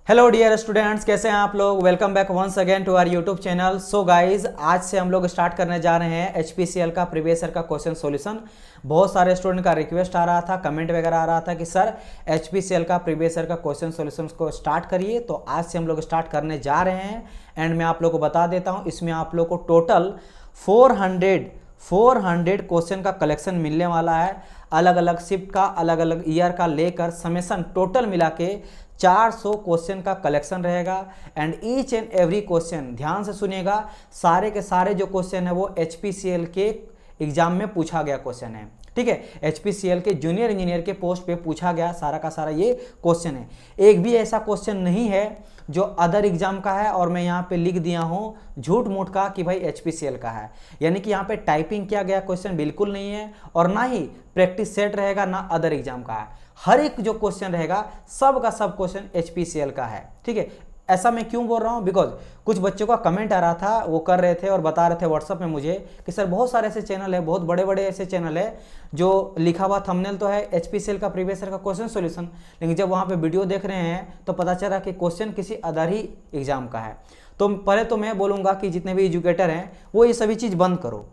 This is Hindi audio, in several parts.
हेलो डियर स्टूडेंट्स, कैसे हैं आप लोग। Welcome back once again to our YouTube channel. So guys, आज से हम लोग स्टार्ट करने जा रहे हैं एचपीसीएल का प्रीवियस ईयर का क्वेश्चन सॉल्यूशन। बहुत सारे स्टूडेंट का रिक्वेस्ट आ रहा था, कमेंट वगैरह आ रहा था कि सर एचपीसीएल का प्रीवियस ईयर का क्वेश्चन सॉल्यूशन को स्टार्ट करिए। तो आज से हम लोग स्टार्ट करने जा रहे हैं। एंड मैं आप लोग को बता देता हूँ, इसमें आप लोग को टोटल 400 क्वेश्चन का कलेक्शन मिलने वाला है। अलग अलग शिफ्ट का, अलग अलग ईयर का लेकर समेसन टोटल मिला के 400 क्वेश्चन का कलेक्शन रहेगा। And each and every question, ध्यान से सुनिएगा, सारे के सारे जो क्वेश्चन है वो एचपीसीएल के एग्जाम में पूछा गया क्वेश्चन है। ठीक है, एचपीसीएल के जूनियर इंजीनियर के पोस्ट पे पूछा गया सारा का सारा ये क्वेश्चन है। एक भी ऐसा क्वेश्चन नहीं है जो अदर एग्जाम का है और मैं यहाँ पे लिख दिया हूँ झूठ मूठ का कि भाई एचपीसीएल का है। यानी कि यहाँ पे टाइपिंग किया गया क्वेश्चन बिल्कुल नहीं है, और ना ही प्रैक्टिस सेट रहेगा, ना अदर एग्जाम का है। हर एक जो क्वेश्चन रहेगा सब का सब क्वेश्चन एचपीसीएल का है। ठीक है, ऐसा मैं क्यों बोल रहा हूँ, बिकॉज कुछ बच्चों का कमेंट आ रहा था, वो कर रहे थे और बता रहे थे व्हाट्सअप में मुझे कि सर बहुत सारे ऐसे चैनल है, बहुत बड़े बड़े ऐसे चैनल है जो लिखा हुआ थंबनेल तो है एचपीसीएल का प्रीवियस ईयर का क्वेश्चन सॉल्यूशन, लेकिन जब वहाँ पे वीडियो देख रहे हैं तो पता चला कि क्वेश्चन किसी अदर ही एग्जाम का है। तो पहले तो मैं बोलूँगा कि जितने भी एजुकेटर हैं वो ये सभी चीज़ बंद करो।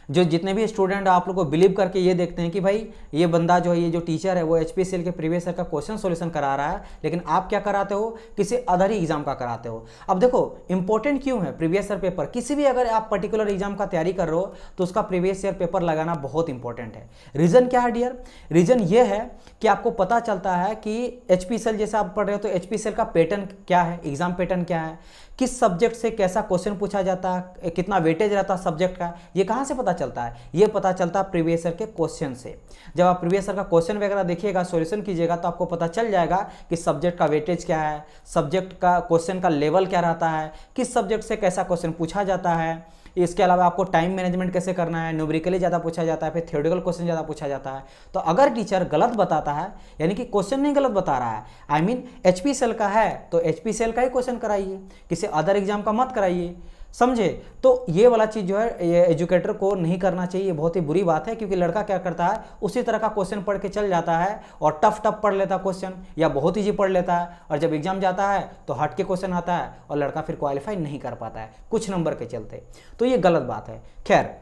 जो जितने भी स्टूडेंट आप लोग को बिलीव करके ये देखते हैं कि भाई ये बंदा जो है, ये जो टीचर है वो एचपीसीएल के प्रीवियस ईयर का क्वेश्चन सॉल्यूशन करा रहा है, लेकिन आप क्या कराते हो, किसी अदर ही एग्जाम का कराते हो। अब देखो इंपॉर्टेंट क्यों है प्रीवियस ईयर पेपर, किसी भी अगर आप पर्टिकुलर एग्जाम का तैयारी कर रहे हो तो उसका प्रीवियस ईयर पेपर लगाना बहुत इंपॉर्टेंट है। रीजन क्या है डियर, रीजन ये है कि आपको पता चलता है कि एचपीसीएल जैसे आप पढ़ रहे हो तो एचपीसीएल का पैटर्न क्या है, एग्जाम पैटर्न क्या है, किस सब्जेक्ट से कैसा क्वेश्चन पूछा जाता है, कितना वेटेज रहता है सब्जेक्ट का, ये कहाँ से पता चलता है, ये पता चलता है प्रीवियस ईयर के क्वेश्चन से। जब आप प्रीवियस ईयर का क्वेश्चन वगैरह देखिएगा, सॉल्यूशन कीजिएगा, तो आपको पता चल जाएगा कि सब्जेक्ट का वेटेज क्या है, सब्जेक्ट का क्वेश्चन का लेवल क्या रहता है, किस सब्जेक्ट से कैसा क्वेश्चन पूछा जाता है। इसके अलावा आपको टाइम मैनेजमेंट कैसे करना है, न्यूमेरिकली ज़्यादा पूछा जाता है, फिर थ्योरेटिकल क्वेश्चन ज़्यादा पूछा जाता है। तो अगर टीचर गलत बताता है, यानी कि क्वेश्चन नहीं गलत बता रहा है, आई मीन एचपीसीएल का है तो एचपीसीएल का ही क्वेश्चन कराइए, किसी अदर एग्जाम का मत कराइए, समझे। तो ये वाला चीज़ जो है ये एजुकेटर को नहीं करना चाहिए, ये बहुत ही बुरी बात है। क्योंकि लड़का क्या करता है, उसी तरह का क्वेश्चन पढ़ के चल जाता है और टफ पढ़ लेता क्वेश्चन, या बहुत ईजी पढ़ लेता है, और जब एग्जाम जाता है तो हट के क्वेश्चन आता है और लड़का फिर क्वालिफाई नहीं कर पाता है कुछ नंबर के चलते। तो ये गलत बात है। खैर,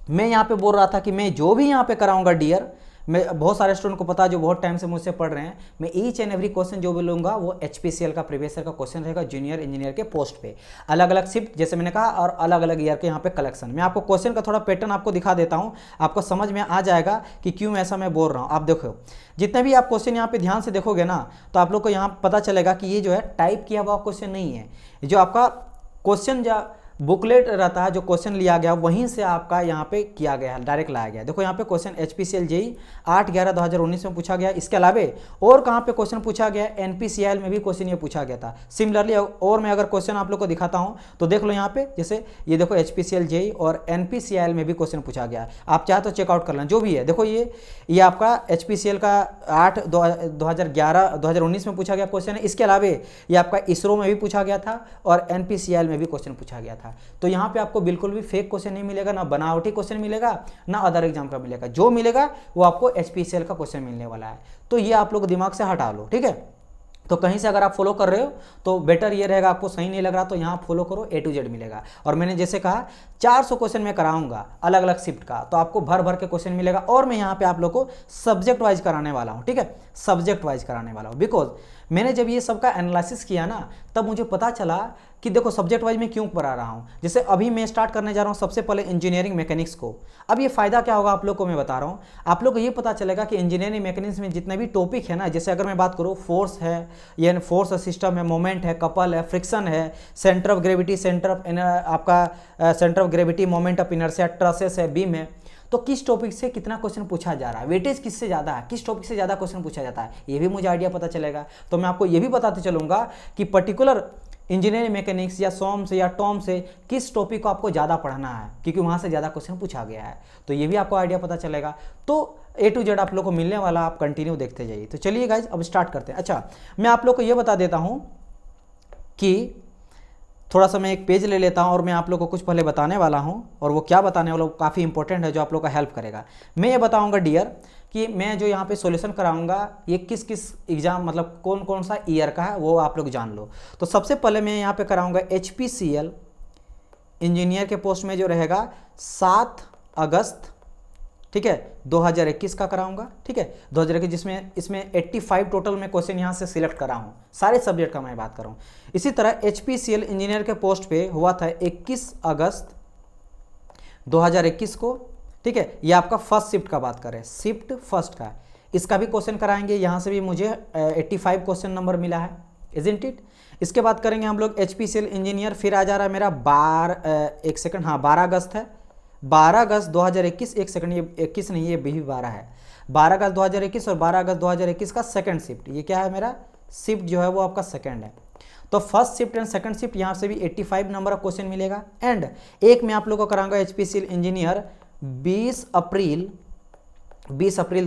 मैं यहाँ पे बोल रहा था कि मैं जो भी यहाँ पे कराऊंगा डियर, मैं बहुत सारे स्टूडेंट को पता है जो बहुत टाइम से मुझसे पढ़ रहे हैं, मैं ईच एंड एवरी क्वेश्चन जो भी लूँगा वो एचपीसीएल का प्रीवियस ईयर का क्वेश्चन रहेगा जूनियर इंजीनियर के पोस्ट पे, अलग अलग शिफ्ट जैसे मैंने कहा, और अलग अलग ईयर के यहाँ पे कलेक्शन। मैं आपको क्वेश्चन का थोड़ा पैटर्न आपको दिखा देता हूँ, आपको समझ में आ जाएगा कि क्यों ऐसा मैं बोल रहा हूँ। आप देखो, जितने भी आप क्वेश्चन यहाँ पे ध्यान से देखोगे ना, तो आप लोग को यहाँ पता चलेगा कि ये जो है टाइप किया हुआ क्वेश्चन नहीं है। जो आपका क्वेश्चन जो बुकलेट रहता है, जो क्वेश्चन लिया गया वहीं से आपका यहाँ पे किया गया है, डायरेक्ट लाया गया। देखो यहाँ पे क्वेश्चन एचपीसीएल जेई 8/11/2019 में पूछा गया। इसके अलावा और कहाँ पे क्वेश्चन पूछा गया, एनपीसीआईएल में भी क्वेश्चन ये पूछा गया था। सिमिलरली और मैं अगर क्वेश्चन आप लोग को दिखाता हूँ तो देख लो यहाँ पे, जैसे ये देखो एचपीसीएल जेई और एनपीसीआईएल में भी क्वेश्चन पूछा गया। आप चाहे तो चेकआउट कर लें जो भी है। देखो ये आपका एचपीसीएल का 8/2019 में पूछा गया क्वेश्चन है। इसके अलावा ये आपका इसरो में भी पूछा गया था और एनपीसीआईएल में भी क्वेश्चन पूछा गया था। तो यहाँ पे आपको बिल्कुल भी फेक क्वेश्चन नहीं मिलेगा, ना बनावटी क्वेश्चन मिलेगा, ना अदर एग्जाम का मिलेगा। जो मिलेगा वो आपको एचपीसीएल का क्वेश्चन मिलने वाला है। तो ये आप लोग दिमाग से हटा लो, ठीक है। तो कहीं से अगर आप फॉलो कर रहे हो तो बेटर ये रहेगा, आपको सही नहीं लग रहा तो यहाँ फॉलो करो, A to Z मिलेगा। और मैंने जैसे कहा 400 क्वेश्चन मैं कराऊंगा अलग अलग शिफ्ट का, तो आपको भर भर के क्वेश्चन मिलेगा। और मैं यहाँ पे आप लोग को सब्जेक्ट वाइज कराने वाला हूँ, ठीक है, सब्जेक्ट वाइज कराने वाला हूँ। बिकॉज मैंने जब ये सबका एनालिसिस किया ना, तब मुझे पता चला कि देखो सब्जेक्ट वाइज मैं क्यों पढ़ा रहा हूँ। जैसे अभी मैं स्टार्ट करने जा रहा हूँ सबसे पहले इंजीनियरिंग मैकेनिक्स को। अब ये फ़ायदा क्या होगा आप लोग को मैं बता रहा हूँ। आप लोग को ये पता चलेगा कि इंजीनियरिंग मैकेनिक्स में जितने भी टॉपिक है ना, जैसे अगर मैं बात करूँ फोर्स है, यानी फोर्स सिस्टम है, मोमेंट है, कपल है, फ्रिक्शन है, सेंटर ऑफ ग्रेविटी, आपका centre of gravity, moment of inertia, trusses है, बीम है, तो किस टॉपिक से कितना क्वेश्चन पूछा जा रहा है, वेटेज किससे ज़्यादा है, किस टॉपिक से ज़्यादा क्वेश्चन पूछा जाता है, ये भी मुझे आइडिया पता चलेगा। तो मैं आपको ये भी बताते चलूँगा कि पर्टिकुलर इंजीनियरिंग मैकेनिक्स या सॉम से या टॉम से किस टॉपिक को आपको ज़्यादा पढ़ना है, क्योंकि वहाँ से ज़्यादा क्वेश्चन पूछा गया है। तो ये भी आपको आइडिया पता चलेगा। तो A to Z आप लोग को मिलने वाला, आप कंटिन्यू देखते जाइए। तो चलिए गाइज अब स्टार्ट करते हैं। अच्छा, मैं आप लोग को ये बता देता हूँ कि थोड़ा सा मैं एक पेज ले लेता हूँ और मैं आप लोग को कुछ पहले बताने वाला हूँ, और वो क्या बताने वाला हूँ काफ़ी इंपॉर्टेंट है, जो आप लोग का हेल्प करेगा। मैं ये बताऊँगा डियर कि मैं जो यहाँ पे सॉल्यूशन कराऊंगा ये किस किस एग्जाम मतलब कौन कौन सा ईयर का है वो आप लोग जान लो। तो सबसे पहले मैं यहाँ पे कराऊंगा HPCL इंजीनियर के पोस्ट में जो रहेगा 7 अगस्त, ठीक है, 2021 का कराऊंगा, ठीक है, 2021, जिसमें इसमें 85 टोटल में क्वेश्चन यहाँ से सिलेक्ट करा हूँ, सारे सब्जेक्ट का मैं बात कर रहा हूँ। इसी तरह HPCL इंजीनियर के पोस्ट पे हुआ था 21 अगस्त 2021 को, ठीक है, ये आपका फर्स्ट शिफ्ट का बात करें, शिफ्ट फर्स्ट का, इसका भी क्वेश्चन कराएंगे, यहाँ से भी मुझे 85 क्वेश्चन नंबर मिला है, इजंट इट। इसके बाद करेंगे हम लोग HPCL इंजीनियर, फिर आ जा रहा है मेरा 12 अगस्त है, 12 अगस्त 2021, एक सेकंड, ये 21 नहीं, ये भी 12 है, 12 अगस्त 2021 और 12 अगस्त 2021 का सेकंड शिफ्ट, ये क्या है मेरा शिफ्ट जो है वो आपका सेकंड है। तो first shift and second shift यहाँ से भी 85 नंबर का क्वेश्चन मिलेगा। एंड एक मैं आप लोगों को कराऊंगा HPCL इंजीनियर 20 अप्रैल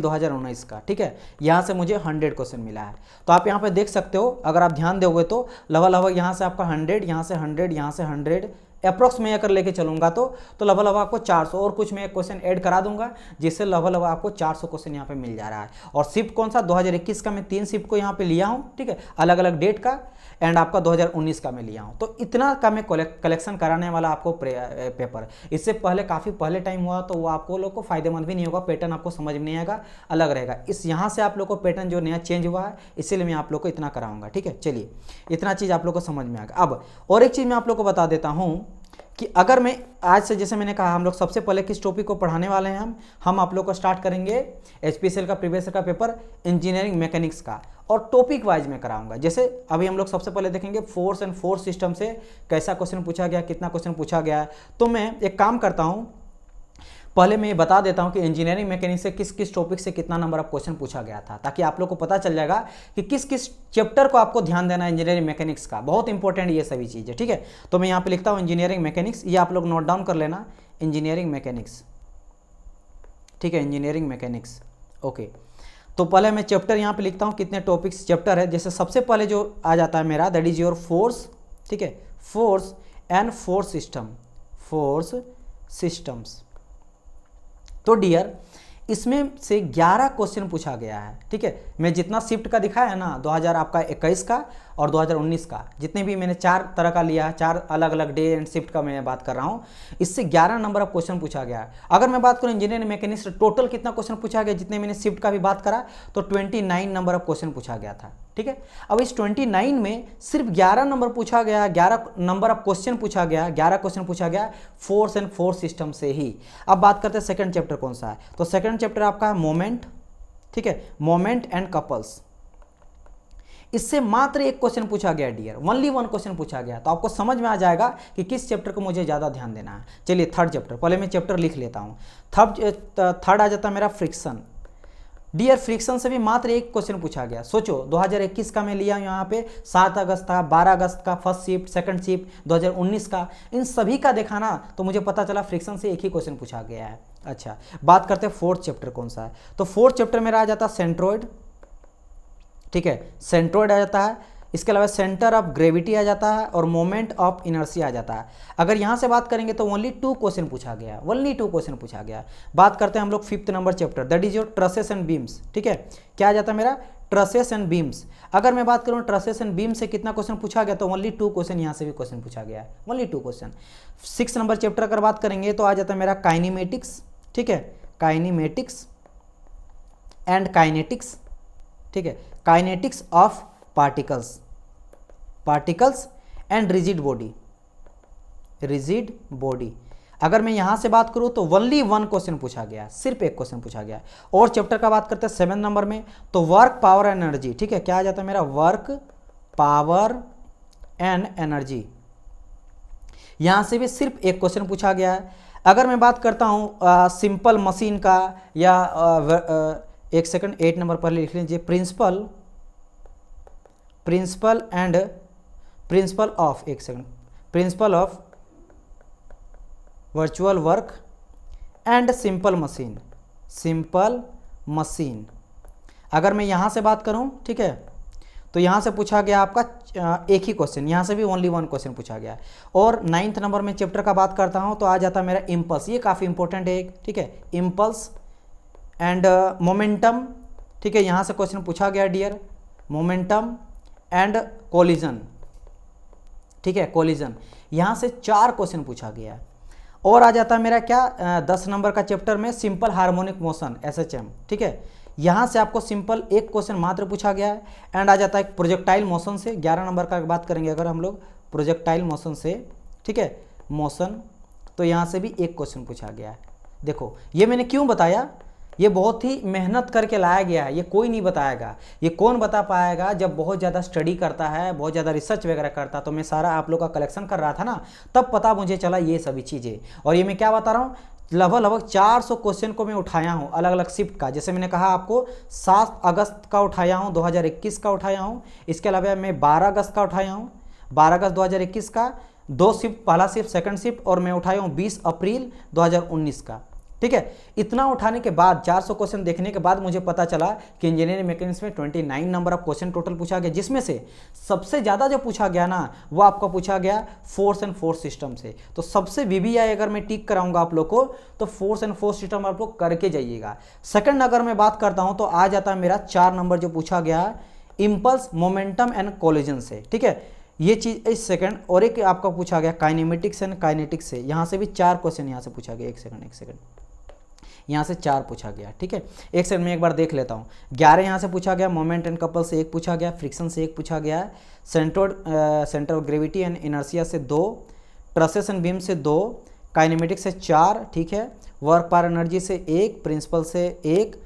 2019 का, ठीक है, यहाँ से मुझे 100 क्वेश्चन मिला है। तो आप यहाँ पे देख सकते हो, अगर आप ध्यान दोगे तो लगभग यहाँ से आपका 100, यहाँ से 100, यहाँ से 100 अप्रॉक्स में अगर लेके चलूंगा तो लगभग आपको 400 और कुछ मैं क्वेश्चन ऐड करा दूंगा, जिससे लगभग आपको 400 क्वेश्चन यहाँ पे मिल जा रहा है। और शिफ्ट कौन सा 2021 का मैं 3 शिफ्ट को यहाँ पे लिया हूँ, ठीक है, अलग अलग डेट का, एंड आपका 2019 का मैं लिया हूँ। तो इतना का मैं कलेक्शन कराने वाला आपको पेपर, इससे पहले काफ़ी पहले टाइम हुआ तो वो आपको लोग को फायदेमंद भी नहीं होगा, पैटर्न आपको समझ में नहीं आएगा, अलग रहेगा। इस यहाँ से आप लोग को पैटर्न जो नया चेंज हुआ है, इसीलिए मैं आप लोग को इतना कराऊंगा, ठीक है। चलिए, इतना चीज़ आप लोग को समझ में आएगा। अब और एक चीज़ मैं आप लोग को बता देता हूँ कि अगर मैं आज से, जैसे मैंने कहा, हम लोग सबसे पहले किस टॉपिक को पढ़ाने वाले हैं, हम आप लोग को स्टार्ट करेंगे HPCL का प्रीवियस का पेपर इंजीनियरिंग मैकेनिक्स का, और टॉपिक वाइज में कराऊंगा। जैसे अभी हम लोग सबसे पहले देखेंगे फोर्स एंड फोर्स सिस्टम से कैसा क्वेश्चन पूछा गया, कितना क्वेश्चन पूछा गया। तो मैं एक काम करता हूँ, पहले मैं ये बता देता हूं कि इंजीनियरिंग मैकेनिक्स से किस किस टॉपिक से कितना नंबर ऑफ क्वेश्चन पूछा गया था, ताकि आप लोग को पता चल जाएगा कि किस किस चैप्टर को आपको ध्यान देना है इंजीनियरिंग मैकेनिक्स का। बहुत इंपॉर्टेंट ये सभी चीज़ें, ठीक है। तो मैं यहाँ पे लिखता हूँ इंजीनियरिंग मैकेनिक्स, ये आप लोग नोट डाउन कर लेना, इंजीनियरिंग मैकेनिक्स, ठीक है, इंजीनियरिंग मैकेनिक्स, ओके। तो पहले मैं चैप्टर यहाँ पे लिखता हूँ कितने टॉपिक्स चैप्टर है। जैसे सबसे पहले जो आ जाता है मेरा, दैट इज योर फोर्स, ठीक है, force and force system, force systems. तो डियर, इसमें से 11 क्वेश्चन पूछा गया है, ठीक है। मैं जितना शिफ्ट का दिखाया है ना, 2021 का और 2019 का, जितने भी मैंने 4 तरह का लिया है, 4 अलग अलग डे एंड शिफ्ट का मैं बात कर रहा हूँ, इससे 11 नंबर ऑफ क्वेश्चन पूछा गया है। अगर मैं बात करूँ इंजीनियरिंग मैकेनिक्स टोटल कितना क्वेश्चन पूछा गया, जितने मैंने शिफ्ट का भी बात करा, तो 29 नंबर ऑफ क्वेश्चन पूछा गया था, ठीक है। अब इस 29 में सिर्फ 11 नंबर पूछा गया, 11 नंबर ऑफ क्वेश्चन पूछा गया, 11 क्वेश्चन पूछा गया फोर्स एंड फोर्स सिस्टम से ही। अब बात करते हैं सेकंड चैप्टर कौन सा है। तो सेकंड चैप्टर आपका है मोमेंट, ठीक है, मोमेंट एंड कपल्स। इससे मात्र एक क्वेश्चन पूछा गया डियर, ओनली 1 क्वेश्चन पूछा गया। तो आपको समझ में आ जाएगा कि किस चैप्टर को मुझे ज़्यादा ध्यान देना है। चलिए थर्ड चैप्टर, पहले मैं चैप्टर लिख लेता हूँ। थर्ड आ जाता है मेरा फ्रिक्शन। डियर, फ्रिक्शन से भी मात्र एक क्वेश्चन पूछा गया। सोचो 2021 का मैं लिया यहाँ पे 7 अगस्त का, 12 अगस्त का फर्स्ट शिफ्ट, सेकंड शिफ्ट, 2019 का, इन सभी का देखा ना, तो मुझे पता चला फ्रिक्शन से एक ही क्वेश्चन पूछा गया है। अच्छा, बात करते हैं फोर्थ चैप्टर कौन सा है। तो फोर्थ चैप्टर मेरा आ जाता है सेंट्रोइड, ठीक है, सेंट्रोइड आ जाता है। इसके अलावा सेंटर ऑफ ग्रेविटी आ जाता है और मोमेंट ऑफ इनर्शिया आ जाता है। अगर यहाँ से बात करेंगे तो ओनली 2 क्वेश्चन पूछा गया, ओनली 2 क्वेश्चन पूछा गया। बात करते हैं हम लोग 5th number chapter, that is your trusses and beams, ठीक है। क्या आ जाता है मेरा, ट्रसेस एंड बीम्स। अगर मैं बात करूँ ट्रसेस एंड बीम से कितना क्वेश्चन पूछा गया, तो ओनली 2 क्वेश्चन यहाँ से भी क्वेश्चन पूछा गया, only 2 question. 6th number chapter अगर बात करेंगे तो आ जाता है मेरा काइनेमेटिक्स, ठीक है, काइनेमेटिक्स एंड काइनेटिक्स, ठीक है, kinetics of particles, particles and rigid body, rigid body. अगर मैं यहां से बात करूं तो ओनली 1 क्वेश्चन पूछा गया, सिर्फ एक क्वेश्चन पूछा गया। और चैप्टर का बात करते हैं 7 नंबर में, तो वर्क पावर एंड एनर्जी, ठीक है। क्या आ जाता है मेरा, वर्क पावर एंड एनर्जी। यहां से भी सिर्फ एक क्वेश्चन पूछा गया है। अगर मैं बात करता हूं सिंपल मशीन का, या एक सेकंड, 8 नंबर पर लिख लीजिए, प्रिंसिपल एंड प्रिंसिपल ऑफ, एक second, principle of virtual work and simple machine, simple machine. अगर मैं यहाँ से बात करूँ, ठीक है, तो यहाँ से पूछा गया आपका एक ही क्वेश्चन, यहाँ से भी ओनली 1 क्वेश्चन पूछा गया। और 9th नंबर में चैप्टर का बात करता हूँ तो आ जाता है मेरा इम्पल्स, ये काफ़ी इंपॉर्टेंट है, ठीक है, इम्पल्स एंड मोमेंटम, ठीक है, यहाँ से क्वेश्चन पूछा गया डियर, मोमेंटम एंड कोलिजन, ठीक है, कोलिजन, यहाँ से 4 क्वेश्चन पूछा गया है। और आ जाता है मेरा क्या 10 नंबर का चैप्टर में सिंपल हार्मोनिक मोशन SHM, ठीक है, यहाँ से आपको सिंपल एक क्वेश्चन मात्र पूछा गया है। एंड आ जाता है प्रोजेक्टाइल मोशन से, 11 नंबर का बात करेंगे अगर हम लोग प्रोजेक्टाइल मोशन से, ठीक है, मोशन, तो यहाँ से भी एक क्वेश्चन पूछा गया है। देखो ये मैंने क्यों बताया, ये बहुत ही मेहनत करके लाया गया है, ये कोई नहीं बताएगा, ये कौन बता पाएगा जब बहुत ज़्यादा स्टडी करता है, बहुत ज़्यादा रिसर्च वगैरह करता। तो मैं सारा आप लोग का कलेक्शन कर रहा था ना, तब पता मुझे चला ये सभी चीज़ें। और ये मैं क्या बता रहा हूँ, लगभग 400 क्वेश्चन को मैं उठाया हूँ अलग अलग शिफ्ट का। जैसे मैंने कहा आपको 7 अगस्त का उठाया हूँ, 2021 का उठाया हूँ। इसके अलावा मैं 12 अगस्त का उठाया हूँ, 12 अगस्त 2021 का, 2 शिफ्ट, पहला शिफ्ट, सेकंड शिफ्ट, और मैं उठाया हूँ 20 अप्रैल 2019 का, ठीक है। इतना उठाने के बाद 400 क्वेश्चन देखने के बाद मुझे पता चला कि इंजीनियरिंग मैकेनिक्स में 29 नंबर ऑफ क्वेश्चन टोटल पूछा गया, जिसमें से सबसे ज़्यादा जो पूछा गया ना वो आपका पूछा गया फोर्स एंड फोर्स सिस्टम से। तो सबसे VBI अगर मैं टिक कराऊंगा आप लोग को तो फोर्स एंड फोर्स सिस्टम आप लोग करके जाइएगा। सेकंड अगर मैं बात करता हूं तो आ जाता है मेरा 4 नंबर जो पूछा गया इम्पल्स, मोमेंटम एंड कोलिजन से, ठीक है, ये चीज़ इस सेकंड। और एक आपका पूछा गया काइनेमेटिक्स एंड काइनेटिक्स से, यहाँ से भी 4 क्वेश्चन यहाँ से पूछा गया। एक सेकंड, यहाँ से 4 पूछा गया, ठीक है। एक सेकंड में एक बार देख लेता हूँ। 11 यहाँ से पूछा गया, मोमेंट एंड कपल से 1 पूछा गया, फ्रिक्शन से 1 पूछा गया, centre of gravity and inertia से 2, ट्रसेस एंड बीम से 2, काइनेमेटिक्स से 4, ठीक है, वर्क पावर एनर्जी से 1, प्रिंसिपल से 1,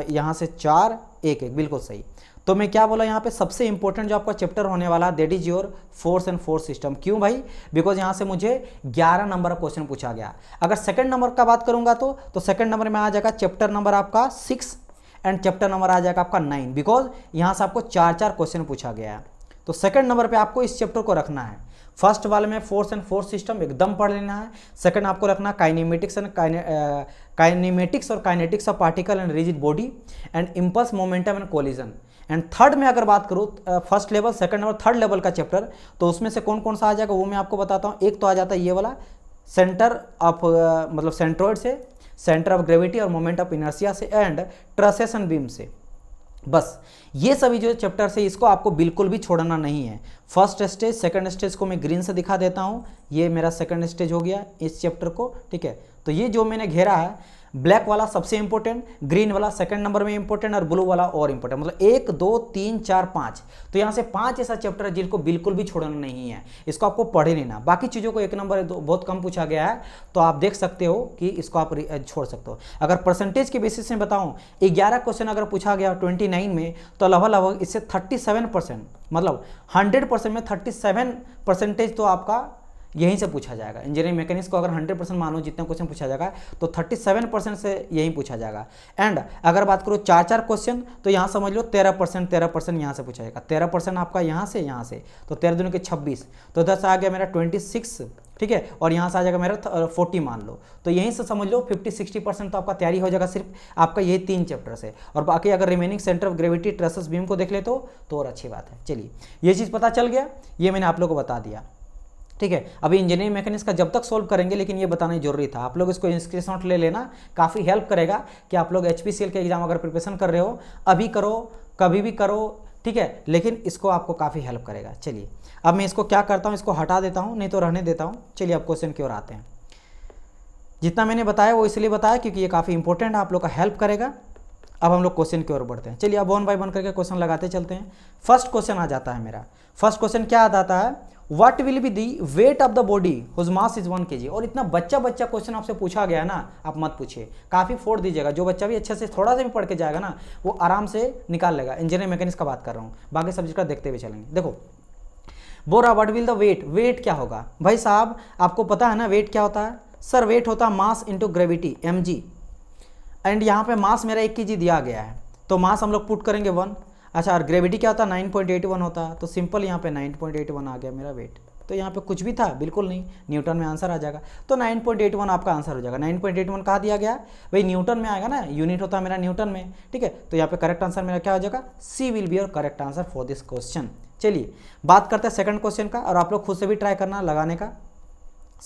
यहाँ से 4, 1 बिल्कुल सही। तो मैं क्या बोला यहाँ पे, सबसे इंपॉर्टेंट जो आपका चैप्टर होने वाला that is your force and force system. क्यों भाई, बिकॉज यहाँ से मुझे 11 नंबर का क्वेश्चन पूछा गया। अगर सेकंड नंबर का बात करूंगा तो सेकंड नंबर में आ जाएगा चैप्टर नंबर आपका 6 एंड चैप्टर नंबर आ जाएगा आपका 9, बिकॉज यहाँ से आपको 4 क्वेश्चन पूछा गया है। तो सेकंड नंबर पर आपको इस चैप्टर को रखना है। फर्स्ट वाले में फोर्स एंड फोर्स सिस्टम एकदम पढ़ लेना है। सेकंड आपको रखना काइनेमेटिक्स एंड काइनेमेटिक्स और kinetics of particle and rigid body and impulse, momentum and collision. And third में अगर बात करूँ फर्स्ट लेवल, सेकंड और थर्ड लेवल का चैप्टर, तो उसमें से कौन कौन सा आ जाएगा वो मैं आपको बताता हूँ। एक तो आ जाता है ये वाला सेंटर ऑफ मतलब सेंट्रॉइड से, सेंटर ऑफ ग्रेविटी और मोमेंट ऑफ इनर्शिया से, एंड ट्रसेस एंड बीम से। बस ये सभी जो चैप्टर है इसको आपको बिल्कुल भी छोड़ना नहीं है। फर्स्ट स्टेज, सेकंड स्टेज को मैं ग्रीन से दिखा देता हूँ। ये मेरा सेकंड स्टेज हो गया इस चैप्टर को, ठीक है। तो ये जो मैंने घेरा है, ब्लैक वाला सबसे इंपॉर्टेंट, ग्रीन वाला सेकंड नंबर में इंपॉर्टेंट और ब्लू वाला और इंपॉर्टेंट, मतलब 1 2 3 4 5। तो यहाँ से 5 ऐसा चैप्टर है जिनको बिल्कुल भी छोड़ना नहीं है, इसको आपको पढ़े लेना। बाकी चीज़ों को 1 नंबर बहुत कम पूछा गया है, तो आप देख सकते हो कि इसको आप छोड़ सकते हो। अगर परसेंटेज के बेसिस में बताऊँ, 11 क्वेश्चन अगर पूछा गया 29 में, तो लगभग इससे 37%, मतलब 100% में 37% तो आपका यहीं से पूछा जाएगा। इंजीनियरिंग मैकेनिक्स को अगर 100% मानो जितना क्वेश्चन पूछा जाएगा तो 37% से यहीं पूछा जाएगा। एंड अगर बात करो 4 क्वेश्चन, तो यहाँ समझ लो 13% यहाँ से पूछा जाएगा। 13% आपका यहाँ से, तो 13 दूनी के 26, तो 10 आ गया मेरा 26, ठीक है। और यहाँ से आ जाएगा मेरा 40 मान लो, तो यहीं से समझ लो 50-60% तो आपका तैयारी हो जाएगा सिर्फ आपका ये 3 चैप्टर से। और बाकी अगर remaining centre of gravity, trusses, beam को देख ले तो और अच्छी बात है। चलिए ये चीज़ पता चल गया, ये मैंने आप लोग को बता दिया, ठीक है। अभी इंजीनियरिंग मैकेनिक्स का जब तक सोल्व करेंगे, लेकिन ये बताना जरूरी था। आप लोग इसको स्क्रीनशॉट ले लेना, काफ़ी हेल्प करेगा कि आप लोग HPCL के एग्जाम अगर प्रिपरेशन कर रहे हो, अभी करो, कभी भी करो, ठीक है, लेकिन इसको आपको काफ़ी हेल्प करेगा। चलिए अब मैं इसको क्या करता हूँ, इसको हटा देता हूँ, नहीं तो रहने देता हूँ। चलिए अब क्वेश्चन की ओर आते हैं। जितना मैंने बताया वो इसलिए बताया क्योंकि ये काफ़ी इंपॉर्टेंट है, आप लोग का हेल्प करेगा। अब हम लोग क्वेश्चन की ओर बढ़ते हैं। चलिए अब 1 बाय 1 करके क्वेश्चन लगाते चलते हैं। फर्स्ट क्वेश्चन आ जाता है मेरा। फर्स्ट क्वेश्चन क्या आ जाता है, what will be the weight of the body whose mass is 1 kg। और इतना बच्चा क्वेश्चन आपसे पूछा गया है ना, आप मत पूछिए, काफ़ी फोड़ दीजिएगा। जो बच्चा भी अच्छे से थोड़ा सा भी पढ़ के जाएगा ना, वो आराम से निकाल लेगा। इंजीनियरिंग मैकेनिक्स का बात कर रहा हूँ, बाकी सब्जेक्ट का देखते हुए चलेंगे। देखो बोरा what will the weight, weight क्या होगा भाई साहब, आपको पता है ना वेट क्या होता है। सर वेट होता है mass into gravity, mg। And यहाँ पे मास मेरा 1 kg दिया गया है, तो मास हम लोग पुट करेंगे 1। अच्छा, और ग्रेविटी क्या होता है 9.81 होता है, तो सिंपल यहाँ पे 9.81 आ गया मेरा वेट। तो यहाँ पे कुछ भी था बिल्कुल नहीं, न्यूटन में आंसर आ जाएगा। तो 9.81 आपका आंसर हो जाएगा। 9.81 कहाँ दिया गया भाई, न्यूटन में आएगा ना, यूनिट होता है मेरा न्यूटन में, ठीक है। तो यहाँ पे करेक्ट आंसर मेरा क्या हो जाएगा, C will be your correct answer for this question. चलिए बात करते हैं सेकंड क्वेश्चन का, और आप लोग खुद से भी ट्राई करना लगाने का।